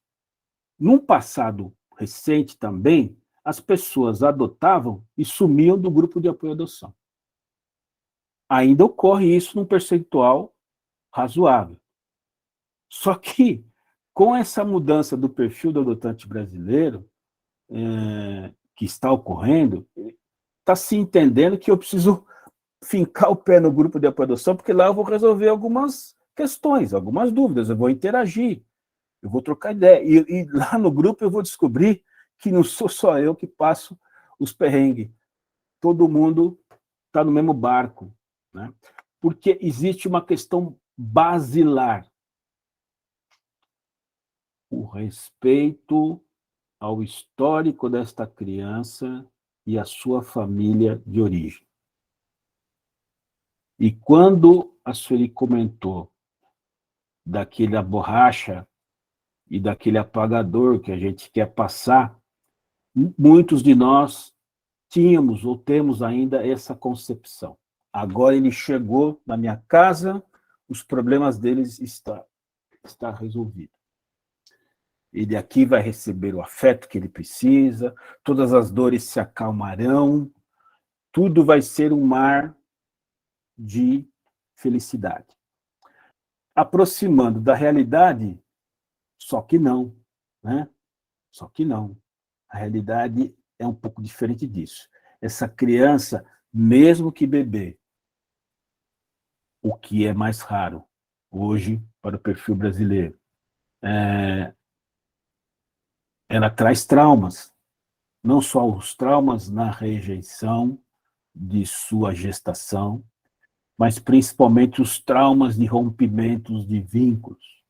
[SPEAKER 3] Num passado recente também, as pessoas adotavam e sumiam do grupo de apoio à adoção. Ainda ocorre isso num percentual razoável. Só que, com essa mudança do perfil do adotante brasileiro, que está ocorrendo, está se entendendo que eu preciso fincar o pé no grupo de apoio à adoção, porque lá eu vou resolver algumas questões, algumas dúvidas, eu vou interagir, eu vou trocar ideia. E lá no grupo eu vou descobrir que não sou só eu que passo os perrengues. Todo mundo está no mesmo barco, né? Porque existe uma questão basilar. O respeito ao histórico desta criança e à sua família de origem. E quando a Sueli comentou daquela borracha e daquele apagador que a gente quer passar, muitos de nós tínhamos ou temos ainda essa concepção. Agora ele chegou na minha casa, os problemas deles está resolvido. Ele aqui vai receber o afeto que ele precisa, todas as dores se acalmarão, tudo vai ser um mar de felicidade. Aproximando da realidade, só que não, né? Só que não. A realidade é um pouco diferente disso. Essa criança, mesmo que bebê, o que é mais raro hoje para o perfil brasileiro, ela traz traumas, não só os traumas na rejeição de sua gestação, mas principalmente os traumas de rompimentos de vínculos.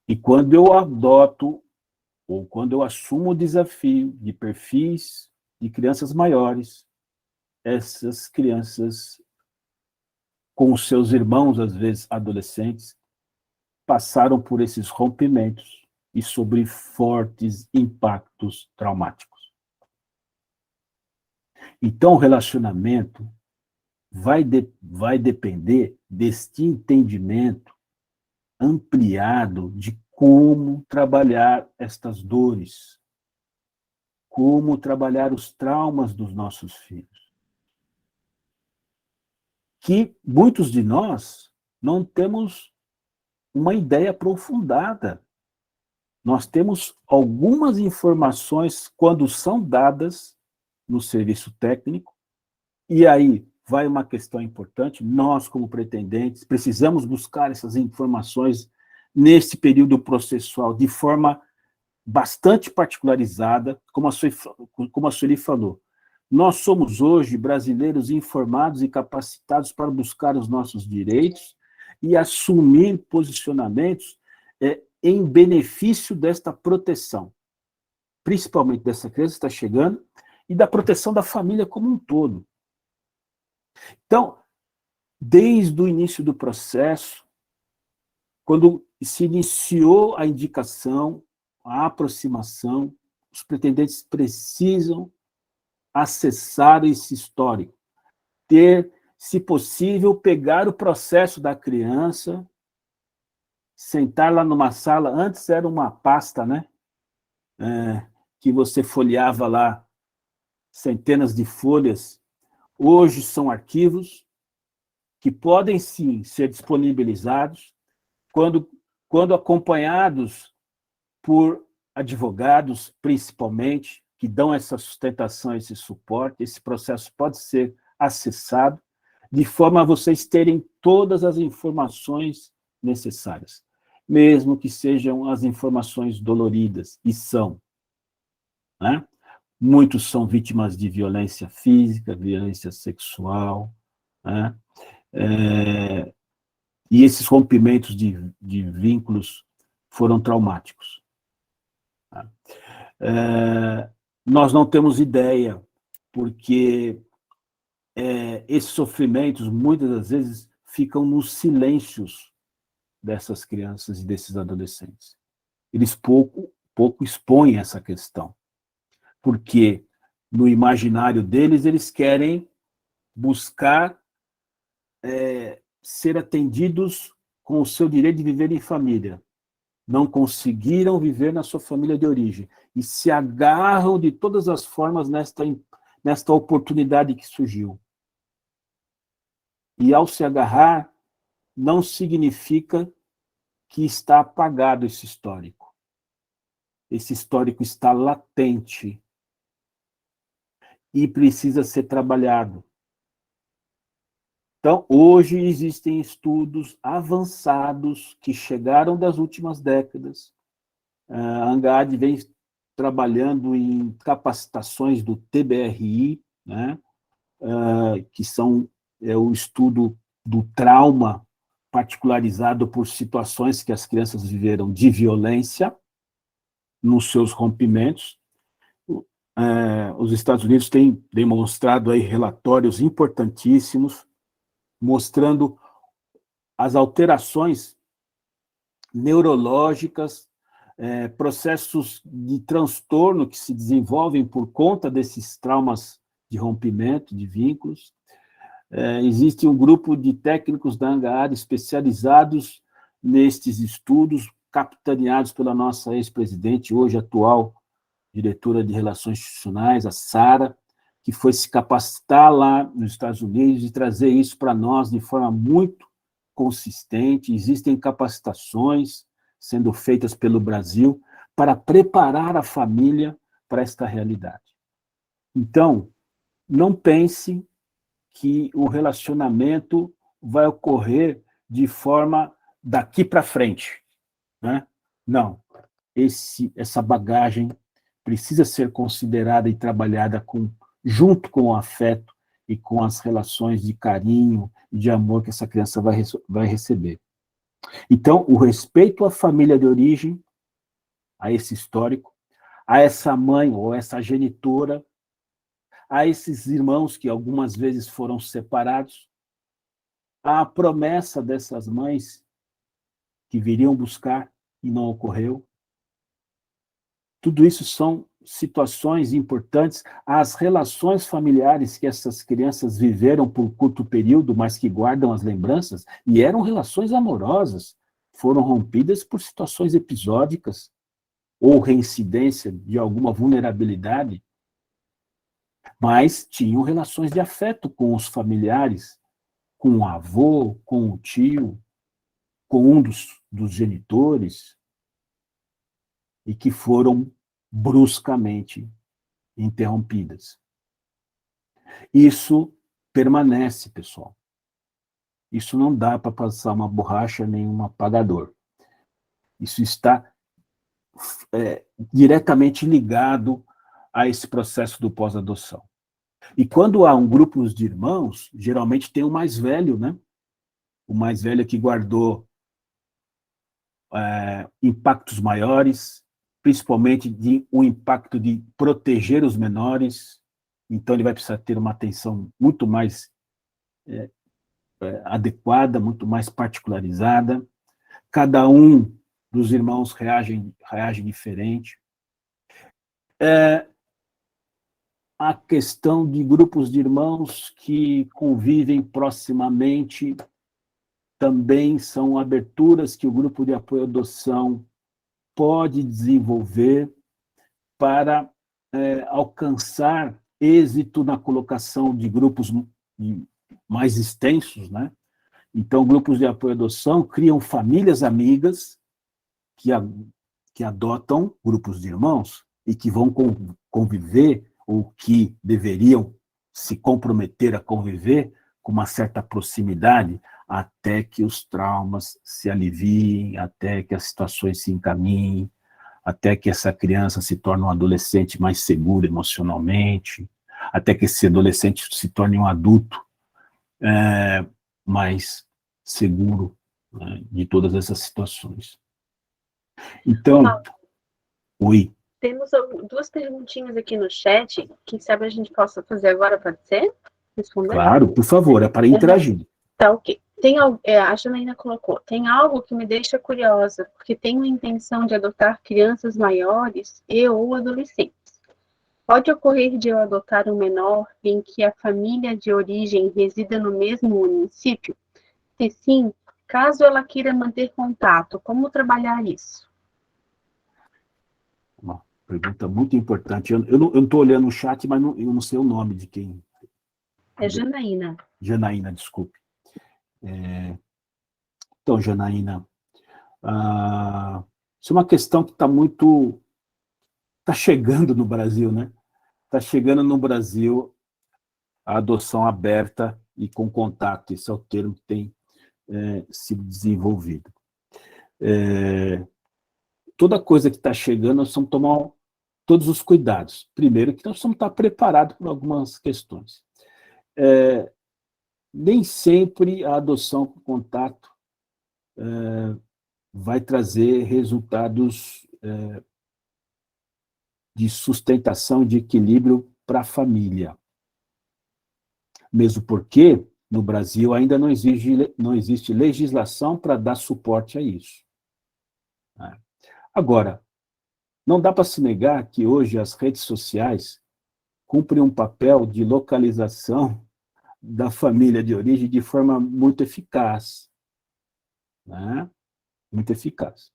[SPEAKER 3] E quando eu adoto, ou quando eu assumo o desafio de perfis de crianças maiores, essas crianças, com os seus irmãos, às vezes adolescentes, passaram por esses rompimentos e sobre fortes impactos traumáticos. Então, o relacionamento vai depender deste entendimento ampliado de como trabalhar estas dores, como trabalhar os traumas dos nossos filhos. Que muitos de nós não temos uma ideia aprofundada. Nós temos algumas informações quando são dadas no serviço técnico, e aí vai uma questão importante, nós, como pretendentes, precisamos buscar essas informações nesse período processual de forma bastante particularizada, como a Sueli falou. Nós somos hoje brasileiros informados e capacitados para buscar os nossos direitos e assumir posicionamentos em benefício desta proteção, principalmente dessa criança que está chegando, e da proteção da família como um todo. Então, desde o início do processo, quando se iniciou a indicação, a aproximação, os pretendentes precisam acessar esse histórico, ter, se possível, pegar o processo da criança, sentar lá numa sala, antes era uma pasta, né? Que você folheava lá centenas de folhas, hoje são arquivos que podem, sim, ser disponibilizados quando acompanhados por advogados, principalmente, que dão essa sustentação, esse suporte. Esse processo pode ser acessado, de forma a vocês terem todas as informações necessárias, mesmo que sejam as informações doloridas, e são, né? Muitos são vítimas de violência física, violência sexual, né? E esses rompimentos de vínculos foram traumáticos. Tá? Nós não temos ideia, porque esses sofrimentos, muitas das vezes, ficam nos silêncios dessas crianças e desses adolescentes. Eles pouco expõem essa questão, porque no imaginário deles, eles querem buscar ser atendidos com o seu direito de viver em família. Não conseguiram viver na sua família de origem e se agarram de todas as formas nesta oportunidade que surgiu. E ao se agarrar, não significa que está apagado esse histórico. Esse histórico está latente e precisa ser trabalhado. Então, hoje existem estudos avançados que chegaram das últimas décadas. A ANGAD vem trabalhando em capacitações do TBRI, né, que são o estudo do trauma particularizado por situações que as crianças viveram de violência nos seus rompimentos. Os Estados Unidos têm demonstrado aí relatórios importantíssimos mostrando as alterações neurológicas, processos de transtorno que se desenvolvem por conta desses traumas de rompimento de vínculos. Existe um grupo de técnicos da ANGAD especializados nestes estudos, capitaneados pela nossa ex-presidente, hoje atual diretora de Relações Institucionais, a Sara, que foi se capacitar lá nos Estados Unidos e trazer isso para nós de forma muito consistente. Existem capacitações sendo feitas pelo Brasil para preparar a família para esta realidade. Então, não pense que o relacionamento vai ocorrer de forma daqui para frente, né? Não. Essa bagagem precisa ser considerada e trabalhada junto com o afeto e com as relações de carinho e de amor que essa criança vai receber. Então, o respeito à família de origem, a esse histórico, a essa mãe ou essa genitora, a esses irmãos que algumas vezes foram separados, a promessa dessas mães que viriam buscar e não ocorreu. Tudo isso são situações importantes, as relações familiares que essas crianças viveram por curto período, mas que guardam as lembranças, e eram relações amorosas, foram rompidas por situações episódicas ou reincidência de alguma vulnerabilidade, mas tinham relações de afeto com os familiares, com o avô, com o tio, com um dos genitores, e que foram bruscamente interrompidas. Isso permanece, pessoal. Isso não dá para passar uma borracha nem um apagador. Isso está diretamente ligado a esse processo do pós-adoção. E quando há um grupo de irmãos, geralmente tem o mais velho, né? O mais velho que guardou impactos maiores, principalmente o impacto de proteger os menores, então ele vai precisar ter uma atenção muito mais adequada, muito mais particularizada. Cada um dos irmãos reage diferente. A questão de grupos de irmãos que convivem proximamente também são aberturas que o grupo de apoio à adoção pode desenvolver para alcançar êxito na colocação de grupos mais extensos, né? Então, grupos de apoio à adoção criam famílias amigas que adotam grupos de irmãos e que vão conviver, ou que deveriam se comprometer a conviver com uma certa proximidade, até que os traumas se aliviem, até que as situações se encaminhem, até que essa criança se torne um adolescente mais seguro emocionalmente, até que esse adolescente se torne um adulto mais seguro, né, de todas essas situações. Então, oi.
[SPEAKER 2] Temos duas perguntinhas aqui no chat, quem sabe a gente possa fazer agora, pode ser? Responder?
[SPEAKER 3] Claro, por favor, é para interagir.
[SPEAKER 2] Tá, ok. A Janaína colocou, tem algo que me deixa curiosa, porque tenho a intenção de adotar crianças maiores e ou adolescentes. Pode ocorrer de eu adotar um menor em que a família de origem resida no mesmo município? Se sim, caso ela queira manter contato, como trabalhar isso?
[SPEAKER 3] Uma pergunta muito importante. Eu não estou olhando o chat, mas eu não sei o nome de quem.
[SPEAKER 2] É Janaína.
[SPEAKER 3] Janaína, desculpe. Então, Janaína, isso é uma questão que está chegando no Brasil, né? Está chegando no Brasil a adoção aberta e com contato. Esse é o termo que tem sido desenvolvido. Toda coisa que está chegando, nós precisamos tomar todos os cuidados. Primeiro, que nós precisamos estar preparados para algumas questões. Nem sempre a adoção com contato vai trazer resultados de sustentação, de equilíbrio para a família. Mesmo porque, no Brasil, ainda não existe legislação para dar suporte a isso. Agora, não dá para se negar que hoje as redes sociais cumprem um papel de localização da família de origem de forma muito eficaz. Né? Muito eficaz.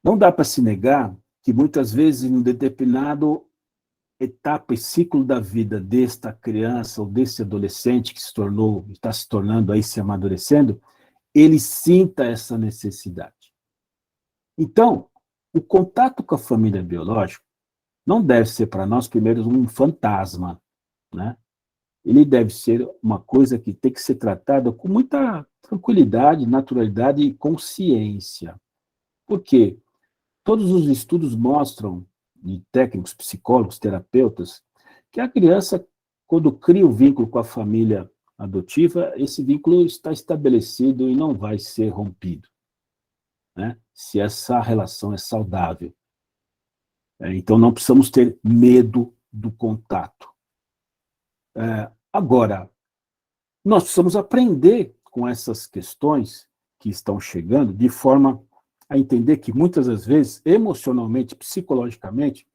[SPEAKER 3] Não dá para se negar que muitas vezes, em um determinado etapa e ciclo da vida desta criança ou desse adolescente que está se tornando aí, se amadurecendo, ele sinta essa necessidade. Então, o contato com a família biológica não deve ser para nós, primeiro, um fantasma, né? Ele deve ser uma coisa que tem que ser tratada com muita tranquilidade, naturalidade e consciência. Por quê? Todos os estudos mostram, de técnicos, psicólogos, terapeutas, que a criança, quando cria o vínculo com a família adotiva, esse vínculo está estabelecido e não vai ser rompido, né? Se essa relação é saudável. Então, não precisamos ter medo do contato. Agora, nós precisamos aprender com essas questões que estão chegando, de forma a entender que, muitas das vezes, emocionalmente, psicologicamente,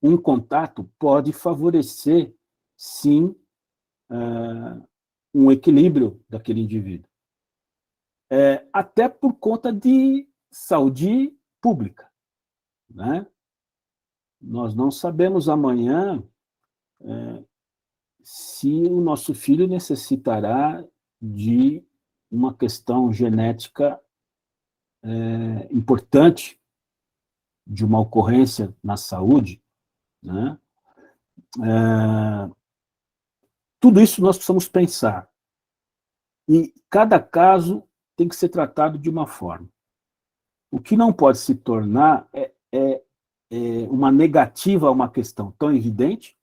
[SPEAKER 3] um contato pode favorecer, sim, um equilíbrio daquele indivíduo. Até por conta de saúde pública, né? Nós não sabemos amanhã se o nosso filho necessitará de uma questão genética importante, de uma ocorrência na saúde, né? Tudo isso nós precisamos pensar. E cada caso tem que ser tratado de uma forma. O que não pode se tornar uma negativa a uma questão tão evidente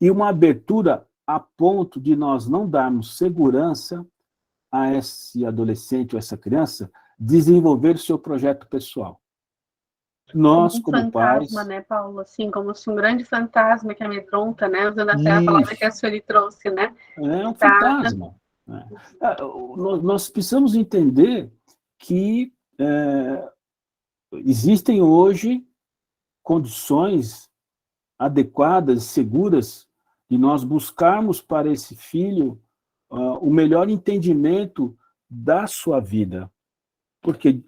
[SPEAKER 3] e uma abertura a ponto de nós não darmos segurança a esse adolescente ou essa criança desenvolver o seu projeto pessoal. Nós, como
[SPEAKER 2] fantasma,
[SPEAKER 3] pais...
[SPEAKER 2] né, Paulo? Assim, como se um grande fantasma que amedronta, né? Usando até a palavra que a Sueli trouxe, né?
[SPEAKER 3] É um fantasma. Nós precisamos entender que existem hoje condições adequadas, seguras, de nós buscarmos para esse filho o melhor entendimento da sua vida. Porque,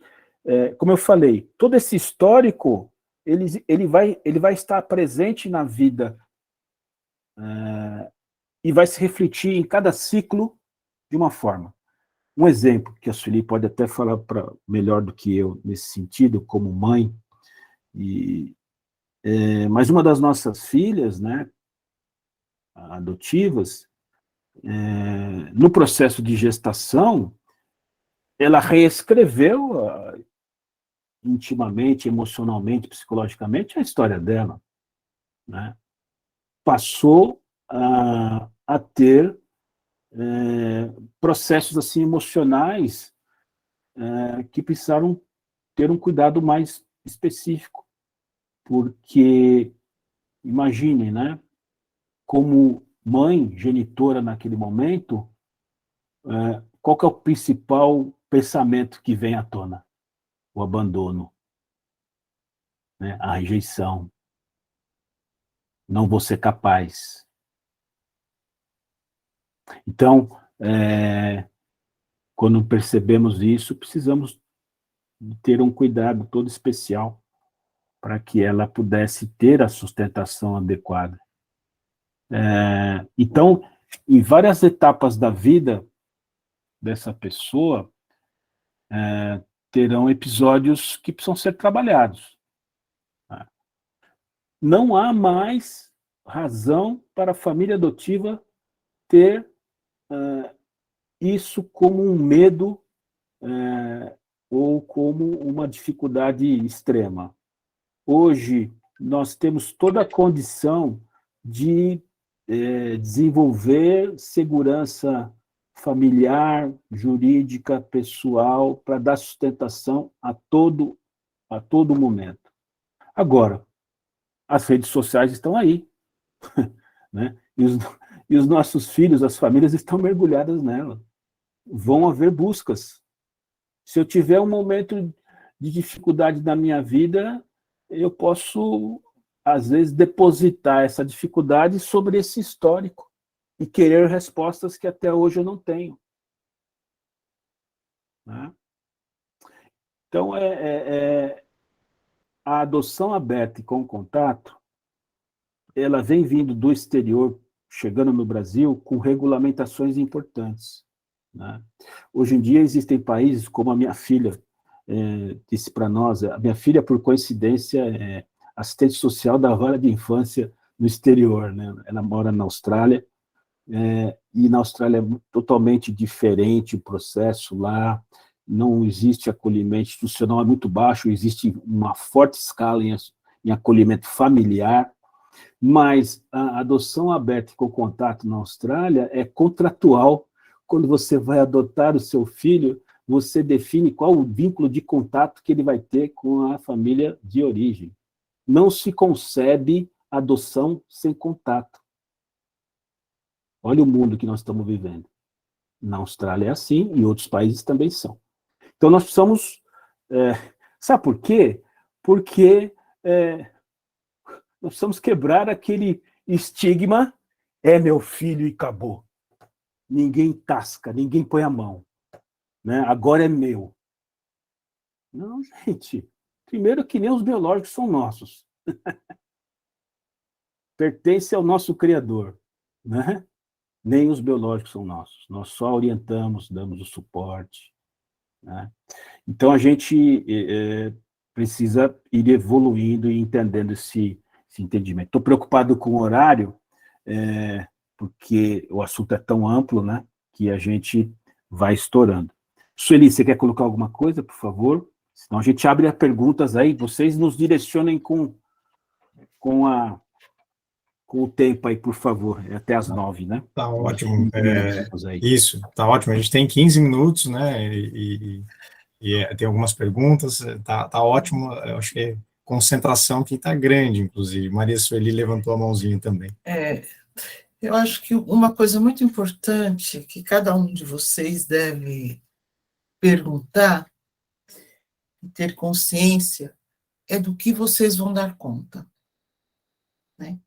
[SPEAKER 3] como eu falei, todo esse histórico, ele vai estar presente na vida e vai se refletir em cada ciclo de uma forma. Um exemplo, que a Sueli pode até falar melhor do que eu nesse sentido, como mãe, mas uma das nossas filhas, né, adotivas, no processo de gestação, ela reescreveu intimamente, emocionalmente, psicologicamente a história dela, né? Passou a ter processos assim emocionais que precisaram ter um cuidado mais específico, porque imaginem, né? Como mãe genitora naquele momento, qual que é o principal pensamento que vem à tona? O abandono, né? A rejeição. Não vou ser capaz. Então, quando percebemos isso, precisamos ter um cuidado todo especial para que ela pudesse ter a sustentação adequada. Então, em várias etapas da vida dessa pessoa, terão episódios que precisam ser trabalhados. Não há mais razão para a família adotiva ter isso como um medo ou como uma dificuldade extrema. Hoje, nós temos toda a condição de desenvolver segurança familiar, jurídica, pessoal, para dar sustentação a todo momento. Agora, as redes sociais estão aí, né? E os nossos filhos, as famílias estão mergulhadas nela. Vão haver buscas. Se eu tiver um momento de dificuldade na minha vida, eu posso, às vezes, depositar essa dificuldade sobre esse histórico e querer respostas que até hoje eu não tenho. Né? Então, a adoção aberta e com contato, ela vem vindo do exterior, chegando no Brasil, com regulamentações importantes. Né? Hoje em dia existem países, como a minha filha disse para nós, a minha filha, por coincidência, é assistente social da vara de infância no exterior. Né? Ela mora na Austrália, e na Austrália é totalmente diferente o processo lá, não existe acolhimento institucional, é muito baixo, existe uma forte escala em acolhimento familiar, mas a adoção aberta com contato na Austrália é contratual. Quando você vai adotar o seu filho, você define qual o vínculo de contato que ele vai ter com a família de origem. Não se concebe adoção sem contato. Olha o mundo que nós estamos vivendo. Na Austrália é assim, e outros países também são. Então, nós precisamos... sabe por quê? Porque nós precisamos quebrar aquele estigma, meu filho e acabou. Ninguém tasca, ninguém põe a mão. Né? Agora é meu. Não, gente. Primeiro que nem os biológicos são nossos. Pertence ao nosso Criador. Né? Nem os biológicos são nossos. Nós só orientamos, damos o suporte. Né? Então, a gente precisa ir evoluindo e entendendo esse entendimento. Estou preocupado com o horário, porque o assunto é tão amplo, né, que a gente vai estourando. Sueli, você quer colocar alguma coisa, por favor? Senão a gente abre as perguntas aí, vocês nos direcionem com o tempo aí, por favor, até as 9, né?
[SPEAKER 1] Tá ótimo. Isso, tá ótimo. A gente tem 15 minutos, né, e tem algumas perguntas, tá ótimo. Eu acho que é concentração que está grande, inclusive. Maria Sueli levantou a mãozinha também.
[SPEAKER 5] Eu acho que uma coisa muito importante que cada um de vocês deve perguntar e ter consciência é do que vocês vão dar conta. Né?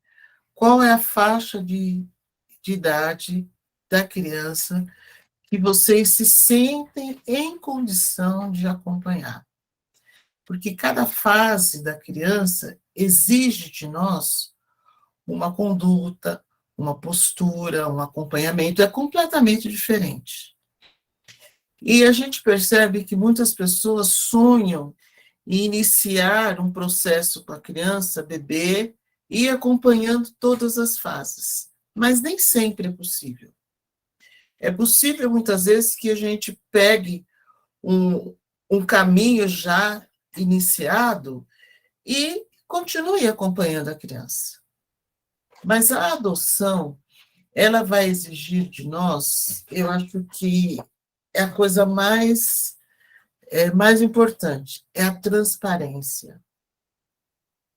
[SPEAKER 5] Qual é a faixa de idade da criança que vocês se sentem em condição de acompanhar? porque cada fase da criança exige de nós uma conduta, uma postura, um acompanhamento, é completamente diferente. E a gente percebe que muitas pessoas sonham em iniciar um processo com a criança, bebê, e ir acompanhando todas as fases, mas nem sempre é possível. É possível, muitas vezes, que a gente pegue um caminho já iniciado e continue acompanhando a criança. Mas a adoção, ela vai exigir de nós, eu acho que é a coisa mais importante, é a transparência.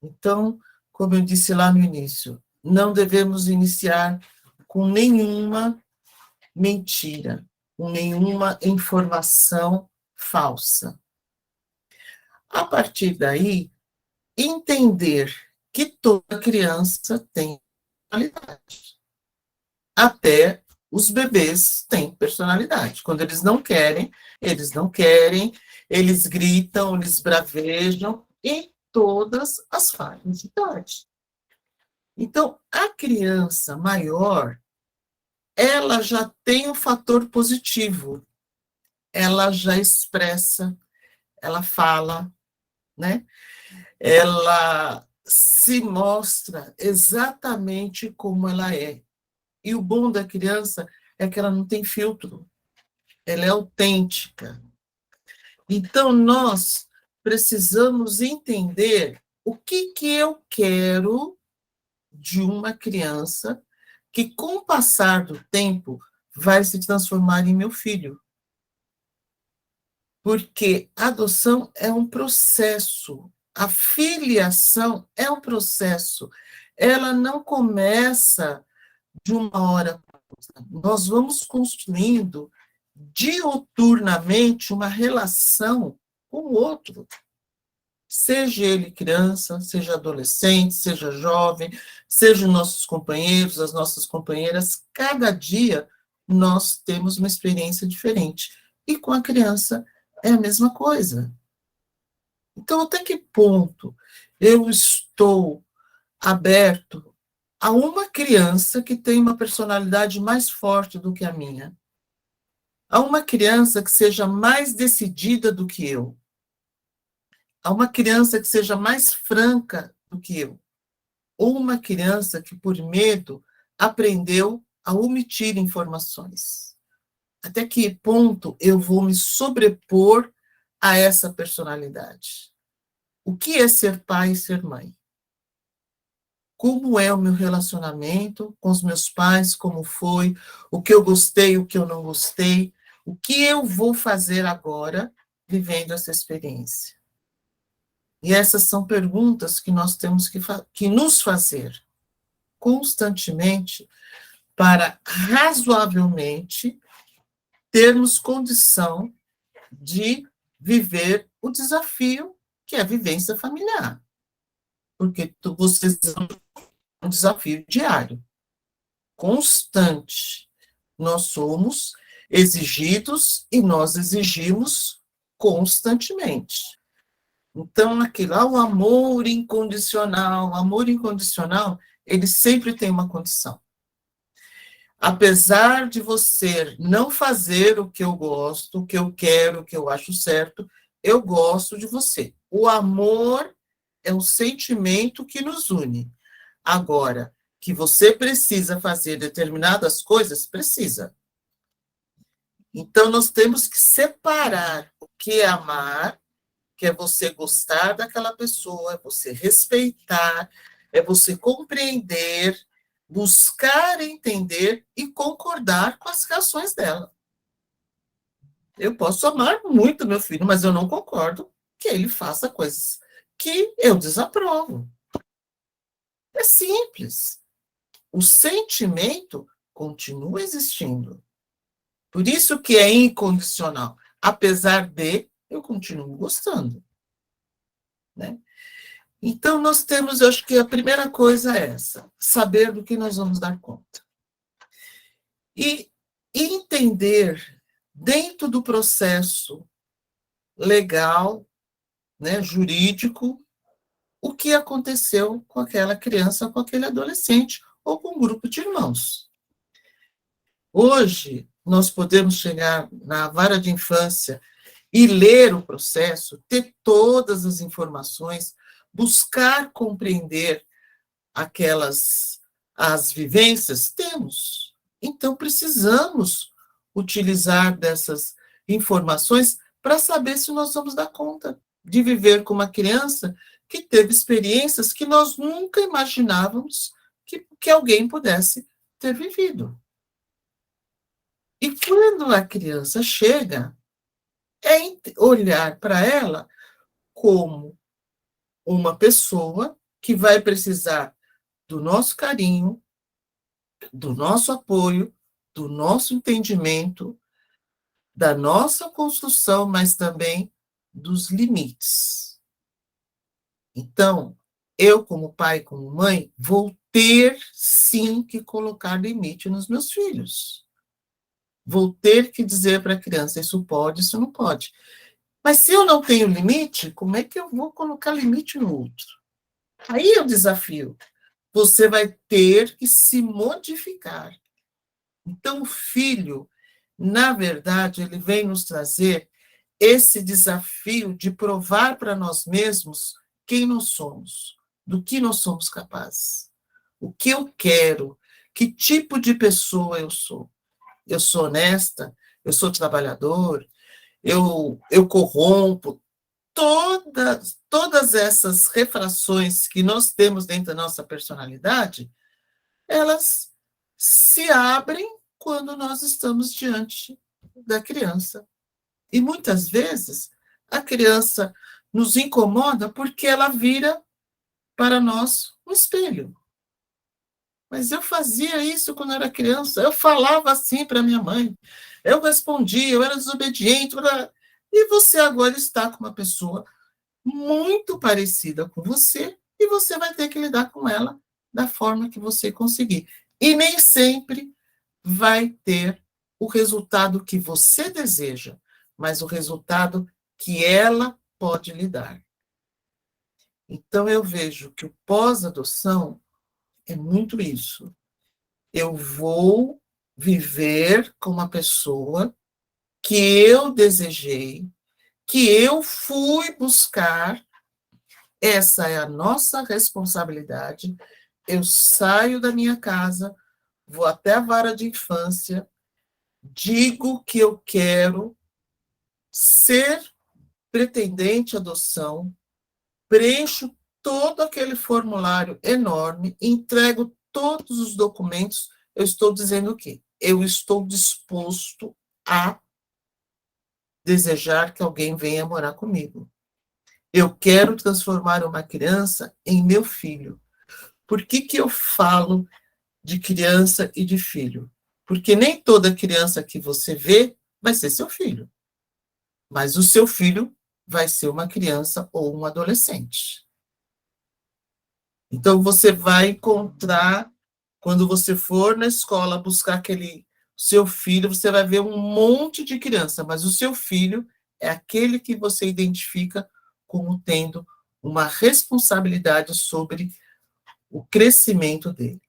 [SPEAKER 5] Então, como eu disse lá no início, não devemos iniciar com nenhuma mentira, com nenhuma informação falsa. A partir daí, entender que toda criança tem personalidade. Até os bebês têm personalidade. Quando eles não querem, eles gritam, eles bravejam, em todas as faixas de idade. Então, a criança maior, ela já tem um fator positivo. Ela já expressa, ela fala, né? Ela se mostra exatamente como ela é. E o bom da criança é que ela não tem filtro, ela é autêntica. Então, nós precisamos entender o que eu quero de uma criança que, com o passar do tempo, vai se transformar em meu filho. Porque a adoção é um processo, a filiação é um processo, ela não começa de uma hora para outra. Nós vamos construindo diuturnamente uma relação com o outro, seja ele criança, seja adolescente, seja jovem, sejam nossos companheiros, as nossas companheiras, cada dia nós temos uma experiência diferente. E com a criança é a mesma coisa. Então, até que ponto eu estou aberto a uma criança que tem uma personalidade mais forte do que a minha? A uma criança que seja mais decidida do que eu? A uma criança que seja mais franca do que eu? Ou uma criança que, por medo, aprendeu a omitir informações? Até que ponto eu vou me sobrepor a essa personalidade? O que é ser pai e ser mãe? Como é o meu relacionamento com os meus pais, como foi, o que eu gostei, o que eu não gostei, o que eu vou fazer agora vivendo essa experiência? E essas são perguntas que nós temos que nos fazer constantemente para razoavelmente termos condição de viver o desafio que é a vivência familiar. Porque vocês são um desafio diário, constante. Nós somos exigidos e nós exigimos constantemente. Então, aquilo lá, o amor incondicional, ele sempre tem uma condição. Apesar de você não fazer o que eu gosto, o que eu quero, o que eu acho certo, eu gosto de você. O amor é um sentimento que nos une. Agora, que você precisa fazer determinadas coisas, precisa. Então, nós temos que separar o que é amar, que é você gostar daquela pessoa, é você respeitar, é você compreender, buscar entender e concordar com as reações dela. Eu posso amar muito meu filho, mas eu não concordo que ele faça coisas que eu desaprovo. É simples. O sentimento continua existindo. Por isso que é incondicional. Apesar de, eu continuo gostando. Né? Então, nós temos, eu acho que a primeira coisa é essa, saber do que nós vamos dar conta. E entender, dentro do processo legal, né, jurídico, o que aconteceu com aquela criança, com aquele adolescente, ou com um grupo de irmãos. Hoje, nós podemos chegar na vara de infância e ler o processo, ter todas as informações, buscar compreender as vivências, temos. Então, precisamos utilizar dessas informações para saber se nós vamos dar conta de viver com uma criança que teve experiências que nós nunca imaginávamos que alguém pudesse ter vivido. E quando a criança chega, é olhar para ela como uma pessoa que vai precisar do nosso carinho, do nosso apoio, do nosso entendimento, da nossa construção, mas também dos limites. Então, eu, como pai, como mãe, vou ter, sim, que colocar limite nos meus filhos. Vou ter que dizer para a criança, isso pode, isso não pode. Mas se eu não tenho limite, como é que eu vou colocar limite no outro? Aí é o desafio. Você vai ter que se modificar. Então, o filho, na verdade, ele vem nos trazer esse desafio de provar para nós mesmos quem nós somos, do que nós somos capazes, o que eu quero, que tipo de pessoa eu sou. Eu sou honesta, eu sou trabalhador, eu corrompo. Todas essas refrações que nós temos dentro da nossa personalidade, elas se abrem quando nós estamos diante da criança. E muitas vezes a criança nos incomoda porque ela vira para nós um espelho. Mas eu fazia isso quando era criança, eu falava assim para minha mãe, eu respondia, eu era desobediente, e você agora está com uma pessoa muito parecida com você, e você vai ter que lidar com ela da forma que você conseguir. E nem sempre vai ter o resultado que você deseja, mas o resultado que ela pode lhe dar. Então, eu vejo que o pós-adoção é muito isso. Eu vou viver com uma pessoa que eu desejei, que eu fui buscar. Essa é a nossa responsabilidade. Eu saio da minha casa, vou até a vara de infância, digo que eu quero ser pretendente à adoção, preencho todo aquele formulário enorme, entrego todos os documentos, eu estou dizendo o quê? Eu estou disposto a desejar que alguém venha morar comigo. Eu quero transformar uma criança em meu filho. Por que eu falo de criança e de filho? Porque nem toda criança que você vê vai ser seu filho. Mas o seu filho vai ser uma criança ou um adolescente. Então, você vai encontrar, quando você for na escola buscar aquele seu filho, você vai ver um monte de criança, mas o seu filho é aquele que você identifica como tendo uma responsabilidade sobre o crescimento dele.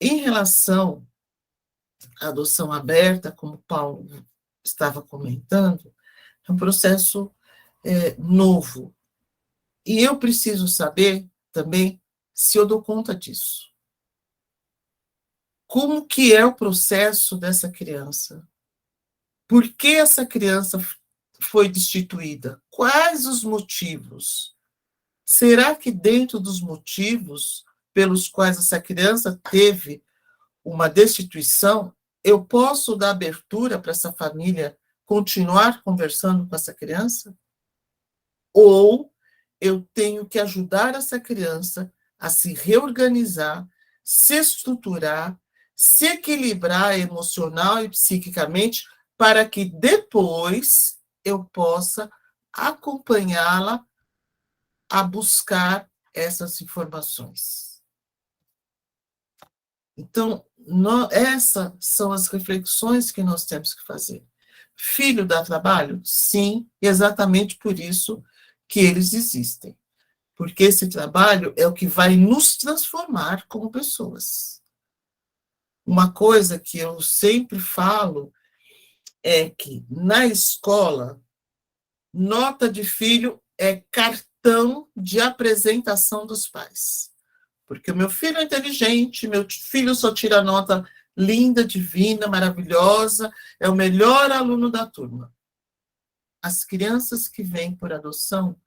[SPEAKER 5] Em relação à adoção aberta, como o Paulo estava comentando, é um processo novo. E eu preciso saber também se eu dou conta disso. Como que é o processo dessa criança? Por que essa criança foi destituída? Quais os motivos? Será que dentro dos motivos pelos quais essa criança teve uma destituição, eu posso dar abertura para essa família continuar conversando com essa criança? Ou eu tenho que ajudar essa criança a se reorganizar, se estruturar, se equilibrar emocional e psiquicamente, para que depois eu possa acompanhá-la a buscar essas informações. Então, essas são as reflexões que nós temos que fazer. Filho dá trabalho? Sim, exatamente por isso que eles existem. Porque esse trabalho é o que vai nos transformar como pessoas. Uma coisa que eu sempre falo é que, na escola, nota de filho é cartão de apresentação dos pais. Porque o meu filho é inteligente, meu filho só tira nota linda, divina, maravilhosa, é o melhor aluno da turma. As crianças que vêm por adoção,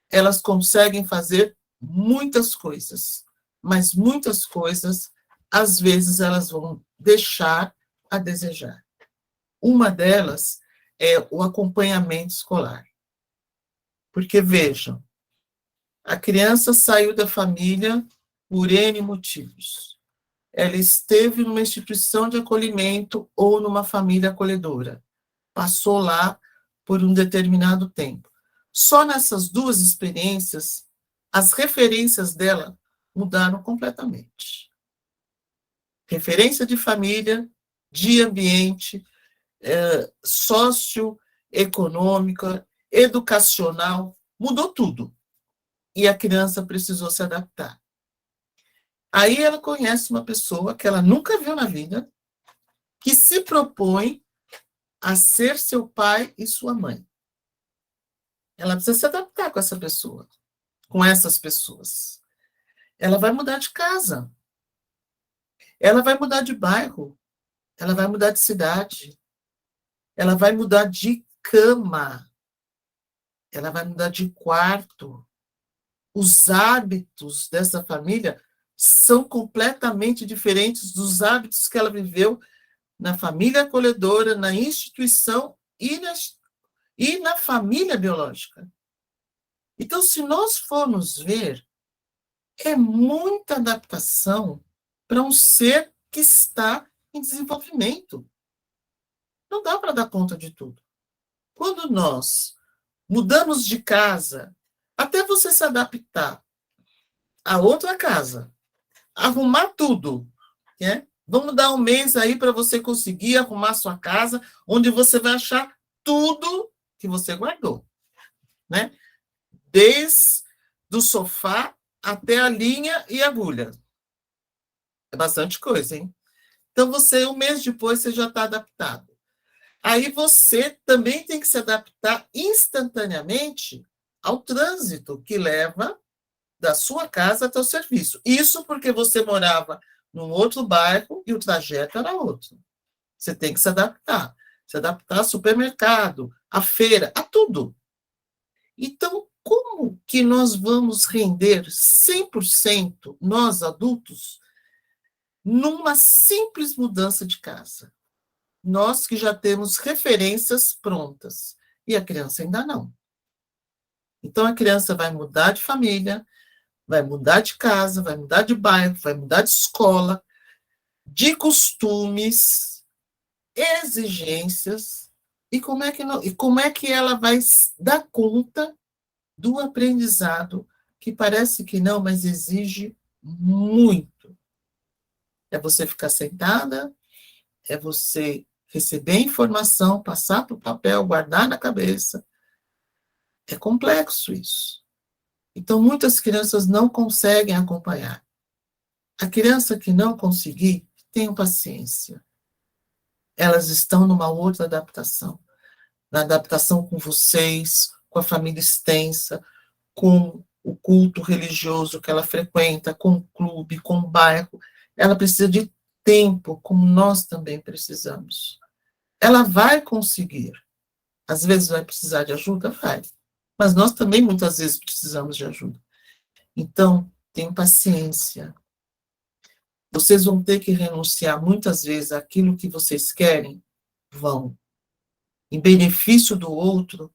[SPEAKER 5] elas conseguem fazer muitas coisas, mas muitas coisas, às vezes, elas vão deixar a desejar. Uma delas é o acompanhamento escolar. Porque, vejam, a criança saiu da família por N motivos. Ela esteve numa instituição de acolhimento ou numa família acolhedora. Passou lá por um determinado tempo. Só nessas duas experiências, as referências dela mudaram completamente. Referência de família, de ambiente, socioeconômica, educacional, mudou tudo. E a criança precisou se adaptar. Aí ela conhece uma pessoa que ela nunca viu na vida, que se propõe a ser seu pai e sua mãe. Ela precisa se adaptar com essa pessoa, com essas pessoas. Ela vai mudar de casa. Ela vai mudar de bairro. Ela vai mudar de cidade. Ela vai mudar de cama. Ela vai mudar de quarto. Os hábitos dessa família são completamente diferentes dos hábitos que ela viveu na família acolhedora, na instituição e na família biológica. Então, se nós formos ver, é muita adaptação para um ser que está em desenvolvimento. Não dá para dar conta de tudo. Quando nós mudamos de casa, até você se adaptar a outra casa, arrumar tudo, né? Vamos dar um mês aí para você conseguir arrumar sua casa, onde você vai achar tudo que você guardou, né? Desde o sofá até a linha e agulha. É bastante coisa, hein? Então, um mês depois, você já está adaptado. Aí você também tem que se adaptar instantaneamente ao trânsito que leva da sua casa até o serviço. Isso porque você morava num outro bairro e o trajeto era outro. Você tem que se adaptar ao supermercado, à feira, a tudo. Então, como que nós vamos render 100%, nós adultos, numa simples mudança de casa? Nós que já temos referências prontas, e a criança ainda não. Então, a criança vai mudar de família, vai mudar de casa, vai mudar de bairro, vai mudar de escola, de costumes, exigências, e como é que ela vai dar conta do aprendizado, que parece que não, mas exige muito. É você ficar sentada, é você receber informação, passar para o papel, guardar na cabeça. É complexo isso. Então, muitas crianças não conseguem acompanhar. A criança que não conseguir, tenham paciência. Elas estão numa outra adaptação. Na adaptação com vocês, com a família extensa, com o culto religioso que ela frequenta, com o clube, com o bairro. Ela precisa de tempo, como nós também precisamos. Ela vai conseguir. Às vezes vai precisar de ajuda? Vai. Mas nós também muitas vezes precisamos de ajuda. Então, tenham paciência. Vocês vão ter que renunciar muitas vezes àquilo que vocês querem? Vão. Em benefício do outro,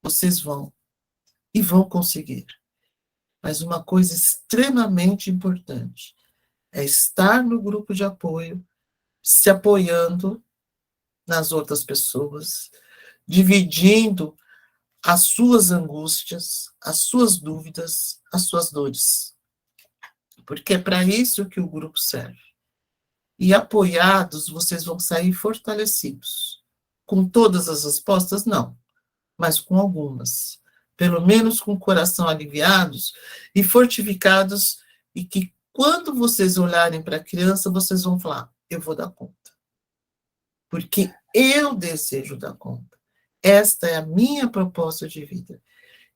[SPEAKER 5] vocês vão. E vão conseguir. Mas uma coisa extremamente importante é estar no grupo de apoio, se apoiando nas outras pessoas, dividindo as suas angústias, as suas dúvidas, as suas dores. Porque é para isso que o grupo serve. E apoiados, vocês vão sair fortalecidos. Com todas as respostas, não, mas com algumas. pelo menos com o coração aliviados e fortificados, e que quando vocês olharem para a criança, vocês vão falar, eu vou dar conta. Porque eu desejo dar conta. Esta é a minha proposta de vida.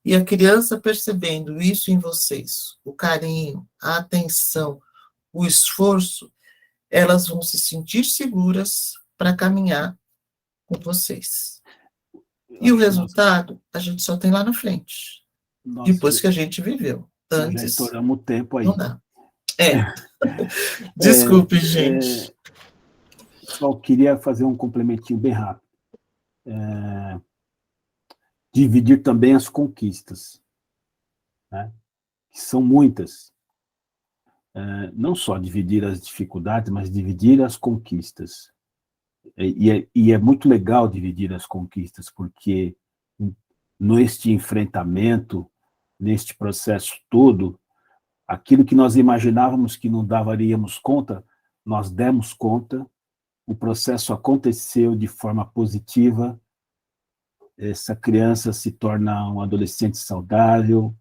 [SPEAKER 5] E a criança percebendo isso em vocês, o carinho, a atenção, o esforço, elas vão se sentir seguras para caminhar com vocês. E o resultado, a gente só tem lá na frente. Depois que a gente viveu. Antes,
[SPEAKER 3] já estouramos o tempo aí.
[SPEAKER 5] Não dá. Desculpe, gente.
[SPEAKER 3] Só queria fazer um complementinho bem rápido. Dividir também as conquistas, né? Que são muitas. Não só dividir as dificuldades, mas dividir as conquistas. E é muito legal dividir as conquistas, porque neste enfrentamento, neste processo todo, aquilo que nós imaginávamos que não daríamos conta, nós demos conta, o processo aconteceu de forma positiva, essa criança se torna um adolescente saudável,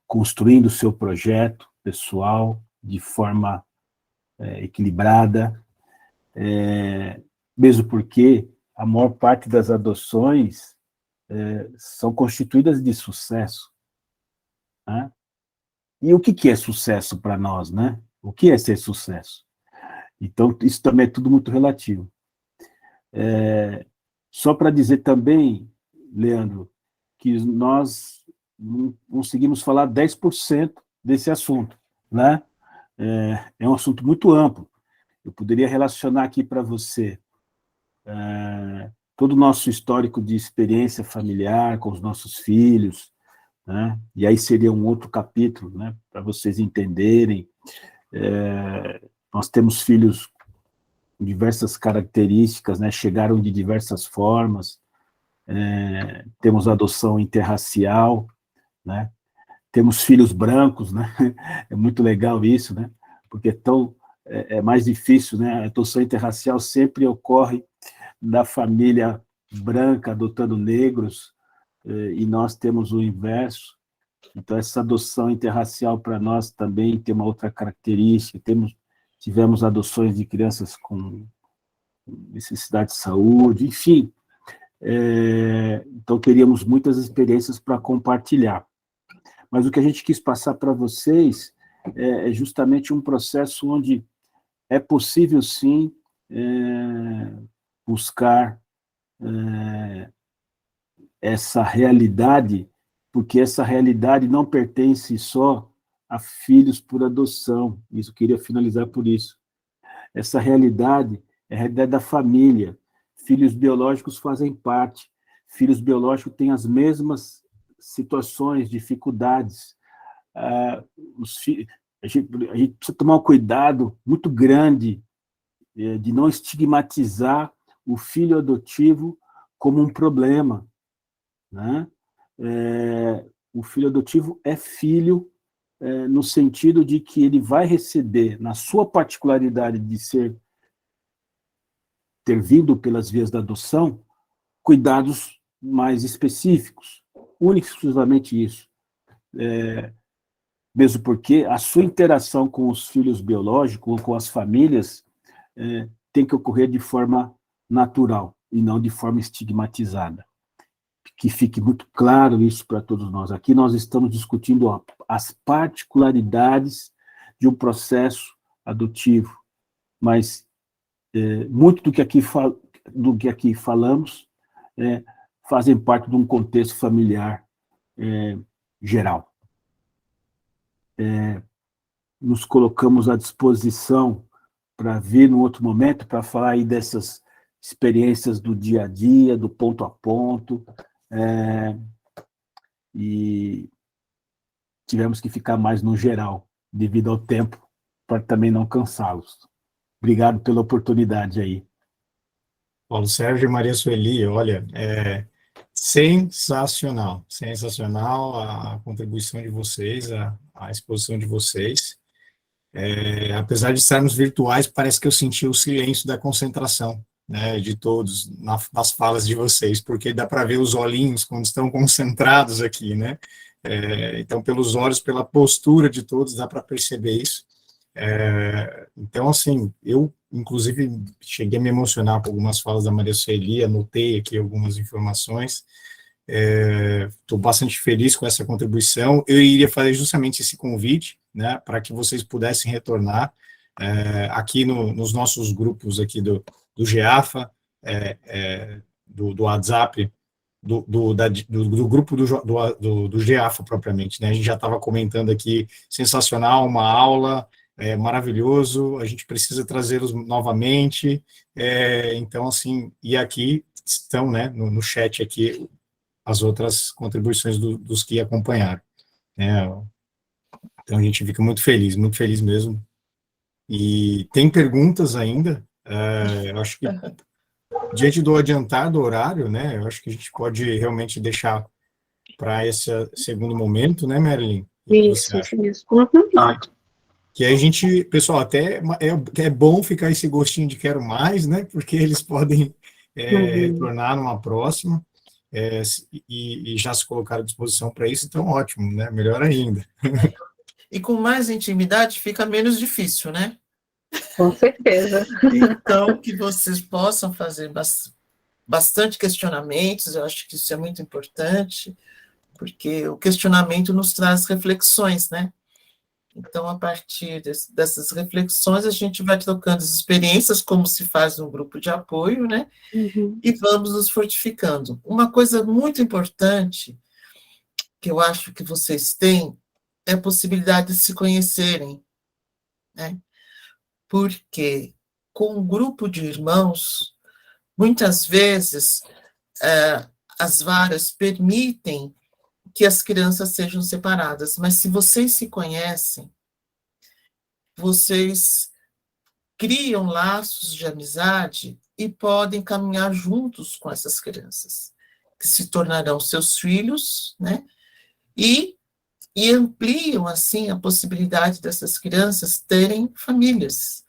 [SPEAKER 3] construindo o seu projeto pessoal de forma equilibrada, mesmo porque a maior parte das adoções são constituídas de sucesso, né? E o que é sucesso para nós, né? O que é ser sucesso? Então, isso também é tudo muito relativo. Só para dizer também, Leandro, que nós não conseguimos falar 10% desse assunto, né? É um assunto muito amplo. Eu poderia relacionar aqui para você todo o nosso histórico de experiência familiar com os nossos filhos, né? E aí seria um outro capítulo, né, para vocês entenderem. Nós temos filhos com diversas características, né, chegaram de diversas formas, temos adoção interracial, né, temos filhos brancos, né, é muito legal isso, né, porque é mais difícil, né, a adoção interracial sempre ocorre da família branca adotando negros, e nós temos o inverso. Então, essa adoção interracial para nós também tem uma outra característica. Tivemos adoções de crianças com necessidade de saúde, enfim. Então, teríamos muitas experiências para compartilhar. Mas o que a gente quis passar para vocês é justamente um processo onde é possível, sim, buscar essa realidade, porque essa realidade não pertence só a filhos por adoção. Isso, eu queria finalizar por isso. Essa realidade é a realidade da família. Filhos biológicos fazem parte. Filhos biológicos têm as mesmas situações, dificuldades. A gente precisa tomar um cuidado muito grande de não estigmatizar o filho adotivo como um problema, né? O filho adotivo é filho no sentido de que ele vai receber, na sua particularidade de ter vindo pelas vias da adoção, cuidados mais específicos, única e exclusivamente isso. Mesmo porque a sua interação com os filhos biológicos, com as famílias, tem que ocorrer de forma natural e não de forma estigmatizada. Que fique muito claro isso para todos nós. Aqui nós estamos discutindo as particularidades de um processo adotivo, mas muito do que aqui falamos fazem parte de um contexto familiar geral. Nos colocamos à disposição para vir num outro momento, para falar aí dessas experiências do dia a dia, do ponto a ponto, e tivemos que ficar mais no geral, devido ao tempo, para também não cansá-los. Obrigado pela oportunidade aí.
[SPEAKER 1] Paulo Sérgio e Maria Sueli, olha, sensacional a contribuição de vocês, a exposição de vocês. Apesar de estarmos virtuais, parece que eu senti o silêncio da concentração né, de todos nas falas de vocês, porque dá para ver os olhinhos quando estão concentrados aqui, né? Então, pelos olhos, pela postura de todos, dá para perceber isso. Então, assim, eu, inclusive, cheguei a me emocionar com algumas falas da Maria Sueli, anotei aqui algumas informações. Estou bastante feliz com essa contribuição. Eu iria fazer justamente esse convite, né, para que vocês pudessem retornar aqui nos nossos grupos aqui do GEAFA, do WhatsApp, do grupo do GEAFA propriamente, né? A gente já estava comentando aqui, sensacional, uma aula, maravilhoso, a gente precisa trazê-los novamente, então, assim, e aqui estão, né, no chat aqui, as outras contribuições dos que acompanharam, né? Então, a gente fica muito feliz mesmo. E tem perguntas ainda, eu acho que, diante do adiantar do horário, né, eu acho que a gente pode realmente deixar para esse segundo momento, né, Marilyn?
[SPEAKER 2] Isso. Uhum.
[SPEAKER 1] Que aí a gente, pessoal, até é bom ficar esse gostinho de quero mais, né, porque eles podem retornar numa próxima, e já se colocar à disposição para isso, então ótimo, né, melhor ainda.
[SPEAKER 5] E com mais intimidade fica menos difícil, né?
[SPEAKER 2] Com certeza.
[SPEAKER 5] Então, que vocês possam fazer bastante questionamentos, eu acho que isso é muito importante, porque o questionamento nos traz reflexões, né? Então, a partir dessas reflexões, a gente vai trocando as experiências, como se faz num grupo de apoio, né?
[SPEAKER 2] Uhum.
[SPEAKER 5] E vamos nos fortificando. Uma coisa muito importante que eu acho que vocês têm é a possibilidade de se conhecerem, né? Porque com um grupo de irmãos, muitas vezes as varas permitem que as crianças sejam separadas, mas se vocês se conhecem, vocês criam laços de amizade e podem caminhar juntos com essas crianças, que se tornarão seus filhos, né? E ampliam, assim, a possibilidade dessas crianças terem famílias.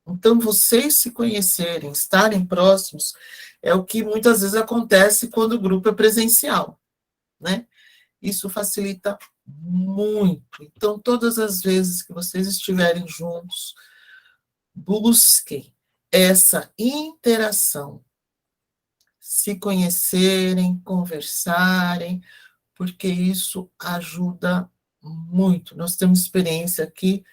[SPEAKER 5] Então, vocês se conhecerem, estarem próximos, é o que muitas vezes acontece quando o grupo é presencial, né? Isso facilita muito. Então, todas as vezes que vocês estiverem juntos, busquem essa interação, se conhecerem, conversarem, porque isso ajuda muito. Nós temos experiência aqui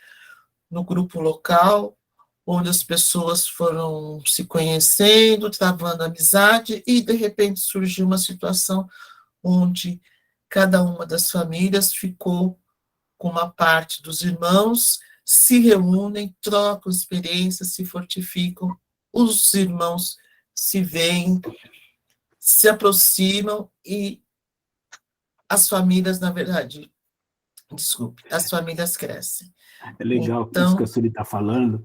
[SPEAKER 5] no grupo local, onde as pessoas foram se conhecendo, travando amizade, e, de repente, surgiu uma situação onde cada uma das famílias ficou com uma parte dos irmãos, se reúnem, trocam experiências, se fortificam, os irmãos se veem, se aproximam e as famílias, na verdade, as famílias crescem.
[SPEAKER 3] É legal
[SPEAKER 5] então,
[SPEAKER 3] isso que a Sueli está falando.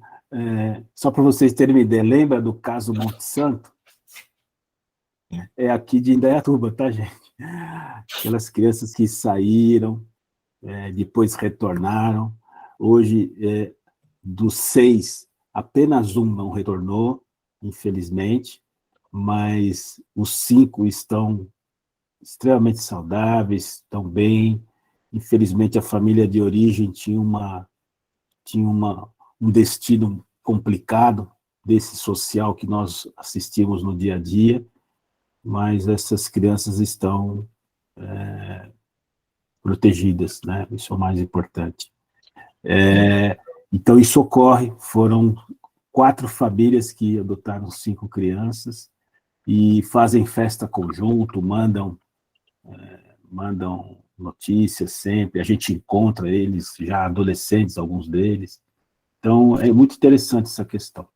[SPEAKER 3] Só para vocês terem uma ideia, lembra do caso Monte Santo? É aqui de Indaiatuba, tá, gente? Aquelas crianças que saíram, depois retornaram. Hoje, dos 6, apenas um não retornou, infelizmente, mas os 5 estão extremamente saudáveis, estão bem. Infelizmente, a família de origem tinha um destino complicado desse social que nós assistimos no dia a dia, mas essas crianças estão protegidas, né? Isso é o mais importante. Então, isso ocorre, foram 4 famílias que adotaram 5 crianças e fazem festa conjunto, mandam notícias sempre, a gente encontra eles já adolescentes, alguns deles. Então, é muito interessante essa questão.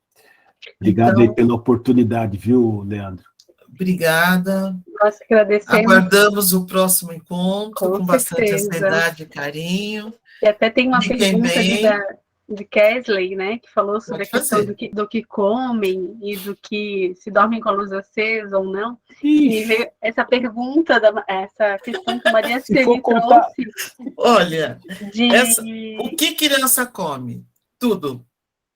[SPEAKER 3] Obrigado aí pela oportunidade, viu, Leandro?
[SPEAKER 5] Obrigada.
[SPEAKER 2] Nós que agradecemos.
[SPEAKER 5] Aguardamos o próximo encontro com bastante
[SPEAKER 2] certeza.
[SPEAKER 5] ansiedade e carinho.
[SPEAKER 2] E até tem uma
[SPEAKER 5] Fiquem
[SPEAKER 2] pergunta de Kesley, né, que falou sobre
[SPEAKER 5] Pode
[SPEAKER 2] a questão do que comem e do que se dormem com a luz acesa ou não. E veio essa pergunta, essa questão que a Maria Sueli trouxe.
[SPEAKER 5] Olha, o que criança come? Tudo.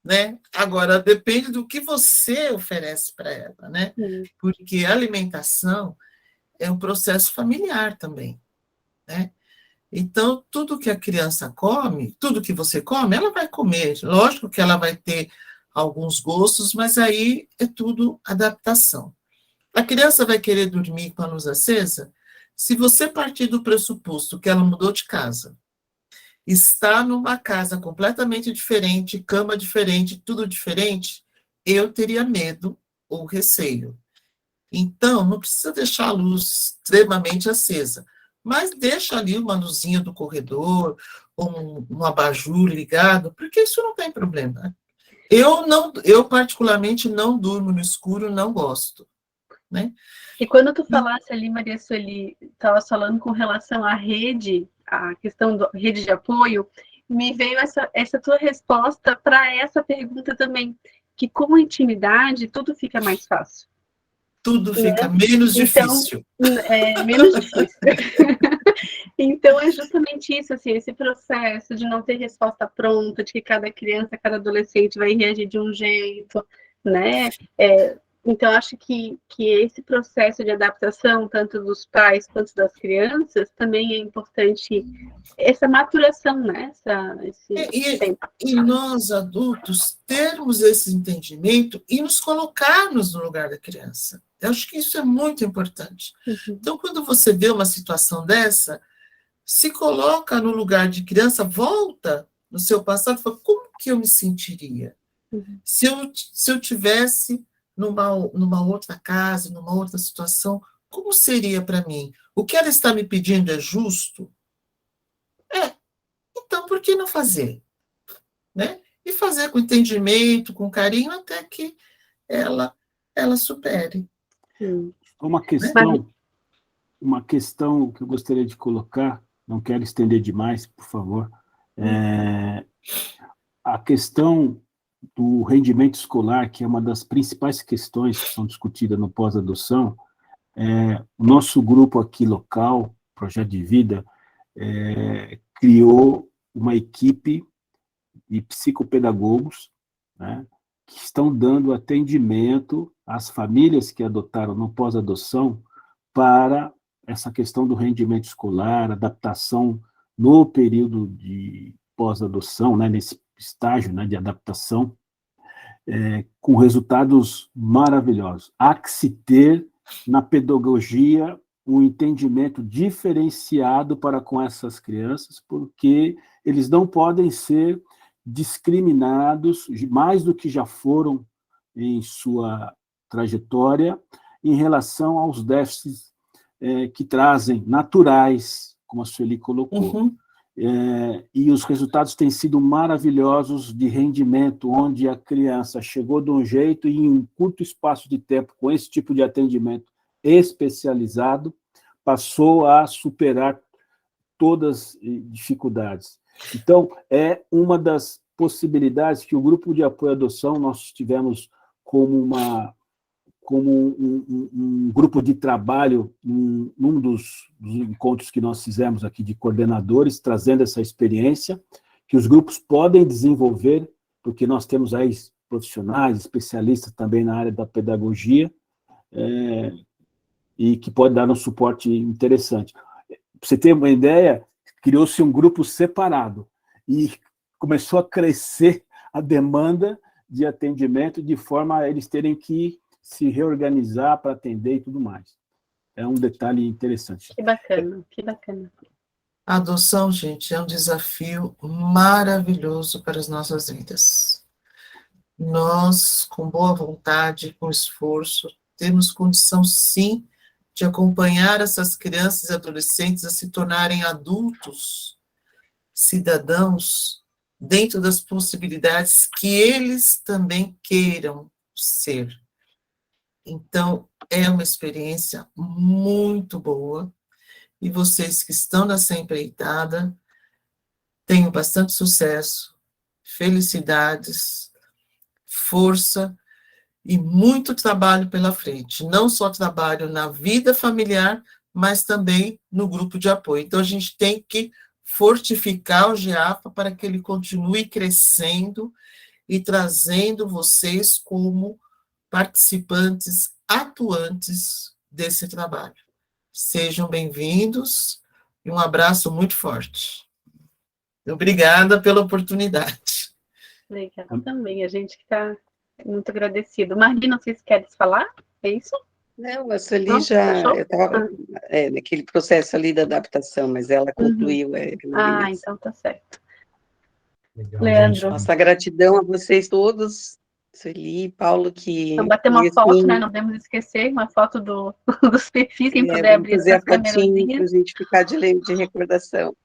[SPEAKER 5] né? Agora, depende do que você oferece para ela, né? Porque a alimentação é um processo familiar também, né? Então, tudo que a criança come, tudo que você come, ela vai comer. Lógico que ela vai ter alguns gostos, mas aí é tudo adaptação. A criança vai querer dormir com a luz acesa? Se você partir do pressuposto que ela mudou de casa, está numa casa completamente diferente, cama diferente, tudo diferente, eu teria medo ou receio. Então, não precisa deixar a luz extremamente acesa, mas deixa ali uma luzinha do corredor, ou um abajur ligado, porque isso não tem problema. Eu particularmente não durmo no escuro, não gosto, né?
[SPEAKER 2] E quando tu falasse ali, Maria Sueli, estava falando com relação à rede, a questão da rede de apoio, me veio essa tua resposta para essa pergunta também, que com a intimidade tudo fica mais fácil.
[SPEAKER 5] Tudo fica menos difícil.
[SPEAKER 2] Menos difícil. Então, é justamente isso, assim, esse processo de não ter resposta pronta, de que cada criança, cada adolescente vai reagir de um jeito, né? Então, acho que esse processo de adaptação, tanto dos pais quanto das crianças, também é importante, essa maturação, né? Esse tempo.
[SPEAKER 5] E nós, adultos, termos esse entendimento e nos colocarmos no lugar da criança. Eu acho que isso é muito importante. Então, quando você vê uma situação dessa, se coloca no lugar de criança, volta no seu passado e fala, como que eu me sentiria? Se eu tivesse numa outra casa, numa outra situação, como seria para mim? O que ela está me pedindo é justo? Então, por que não fazer? Né? E fazer com entendimento, com carinho, até que ela supere.
[SPEAKER 3] Uma questão que eu gostaria de colocar, não quero estender demais, por favor, a questão do rendimento escolar, que é uma das principais questões que são discutidas no pós-adoção. O nosso grupo aqui local, Projeto de Vida, criou uma equipe de psicopedagogos, né, que estão dando atendimento às famílias que adotaram no pós-adoção para essa questão do rendimento escolar, adaptação no período de pós-adoção, né, nesse estágio, né, de adaptação, com resultados maravilhosos. Há que se ter na pedagogia um entendimento diferenciado para com essas crianças, porque eles não podem ser discriminados mais do que já foram em sua trajetória em relação aos déficits que trazem naturais, como a Sueli colocou. E os resultados têm sido maravilhosos de rendimento, onde a criança chegou de um jeito e em um curto espaço de tempo, com esse tipo de atendimento especializado, passou a superar todas as dificuldades. Então, é uma das possibilidades que o grupo de apoio à adoção nós tivemos como um grupo de trabalho, num dos encontros que nós fizemos aqui de coordenadores, trazendo essa experiência, que os grupos podem desenvolver, porque nós temos aí profissionais, especialistas também na área da pedagogia, e que pode dar um suporte interessante. Para você ter uma ideia, criou-se um grupo separado, e começou a crescer a demanda de atendimento, de forma a eles terem que se reorganizar para atender e tudo mais. É um detalhe interessante.
[SPEAKER 2] Que bacana, que bacana.
[SPEAKER 5] A adoção, gente, é um desafio maravilhoso para as nossas vidas. Nós, com boa vontade, com esforço, temos condição, sim, de acompanhar essas crianças e adolescentes a se tornarem adultos, cidadãos, dentro das possibilidades que eles também queiram ser. Então, é uma experiência muito boa, e vocês que estão nessa empreitada, tenham bastante sucesso, felicidades, força e muito trabalho pela frente. Não só trabalho na vida familiar, mas também no grupo de apoio. Então, a gente tem que fortificar o GEAFA para que ele continue crescendo e trazendo vocês como participantes atuantes desse trabalho. Sejam bem-vindos e um abraço muito forte. Obrigada pela oportunidade.
[SPEAKER 2] Obrigada também, a gente que está muito agradecido. Marli, não sei se queres falar, é isso?
[SPEAKER 4] Não, a Sueli
[SPEAKER 2] Não?
[SPEAKER 4] já
[SPEAKER 2] Fechou?
[SPEAKER 4] estava naquele processo ali da adaptação, mas ela concluiu.
[SPEAKER 2] Então tá certo.
[SPEAKER 1] Legal,
[SPEAKER 2] Leandro.
[SPEAKER 1] gente.
[SPEAKER 4] Nossa gratidão a vocês todos, Sueli, Paulo, que...
[SPEAKER 2] Então, bater uma
[SPEAKER 4] e,
[SPEAKER 2] foto,
[SPEAKER 4] assim,
[SPEAKER 2] né? Não podemos esquecer, uma foto dos perfis, quem puder
[SPEAKER 4] vamos
[SPEAKER 2] abrir
[SPEAKER 4] fazer a
[SPEAKER 2] essas
[SPEAKER 4] fotinha para a
[SPEAKER 2] câmerazinhas.
[SPEAKER 4] gente ficar de recordação.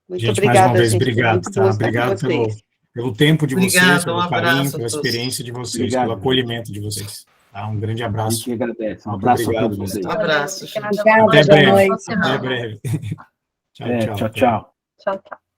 [SPEAKER 4] Muito
[SPEAKER 1] Gente, mais uma
[SPEAKER 4] obrigada,
[SPEAKER 1] vez,
[SPEAKER 4] gente. Foi
[SPEAKER 1] obrigado,
[SPEAKER 4] muito
[SPEAKER 1] tá?
[SPEAKER 4] bom estar com
[SPEAKER 1] Obrigado
[SPEAKER 4] vocês.
[SPEAKER 1] pelo tempo de vocês,
[SPEAKER 5] Obrigada, um
[SPEAKER 1] pelo carinho,
[SPEAKER 5] abraço a
[SPEAKER 1] pela
[SPEAKER 5] todos.
[SPEAKER 1] experiência de vocês,
[SPEAKER 3] Obrigado.
[SPEAKER 1] pelo acolhimento de vocês. Tá? Um grande
[SPEAKER 3] A gente
[SPEAKER 1] abraço.
[SPEAKER 3] que agradece. Um
[SPEAKER 1] Muito
[SPEAKER 3] abraço a
[SPEAKER 1] obrigado.
[SPEAKER 3] todos vocês.
[SPEAKER 5] Abraço, gente.
[SPEAKER 2] Obrigada.
[SPEAKER 4] Obrigada,
[SPEAKER 1] Até
[SPEAKER 4] boa
[SPEAKER 1] breve.
[SPEAKER 4] noite.
[SPEAKER 1] Até breve. Tchau, tchau.
[SPEAKER 3] Tchau, tchau.
[SPEAKER 2] Tchau, tchau.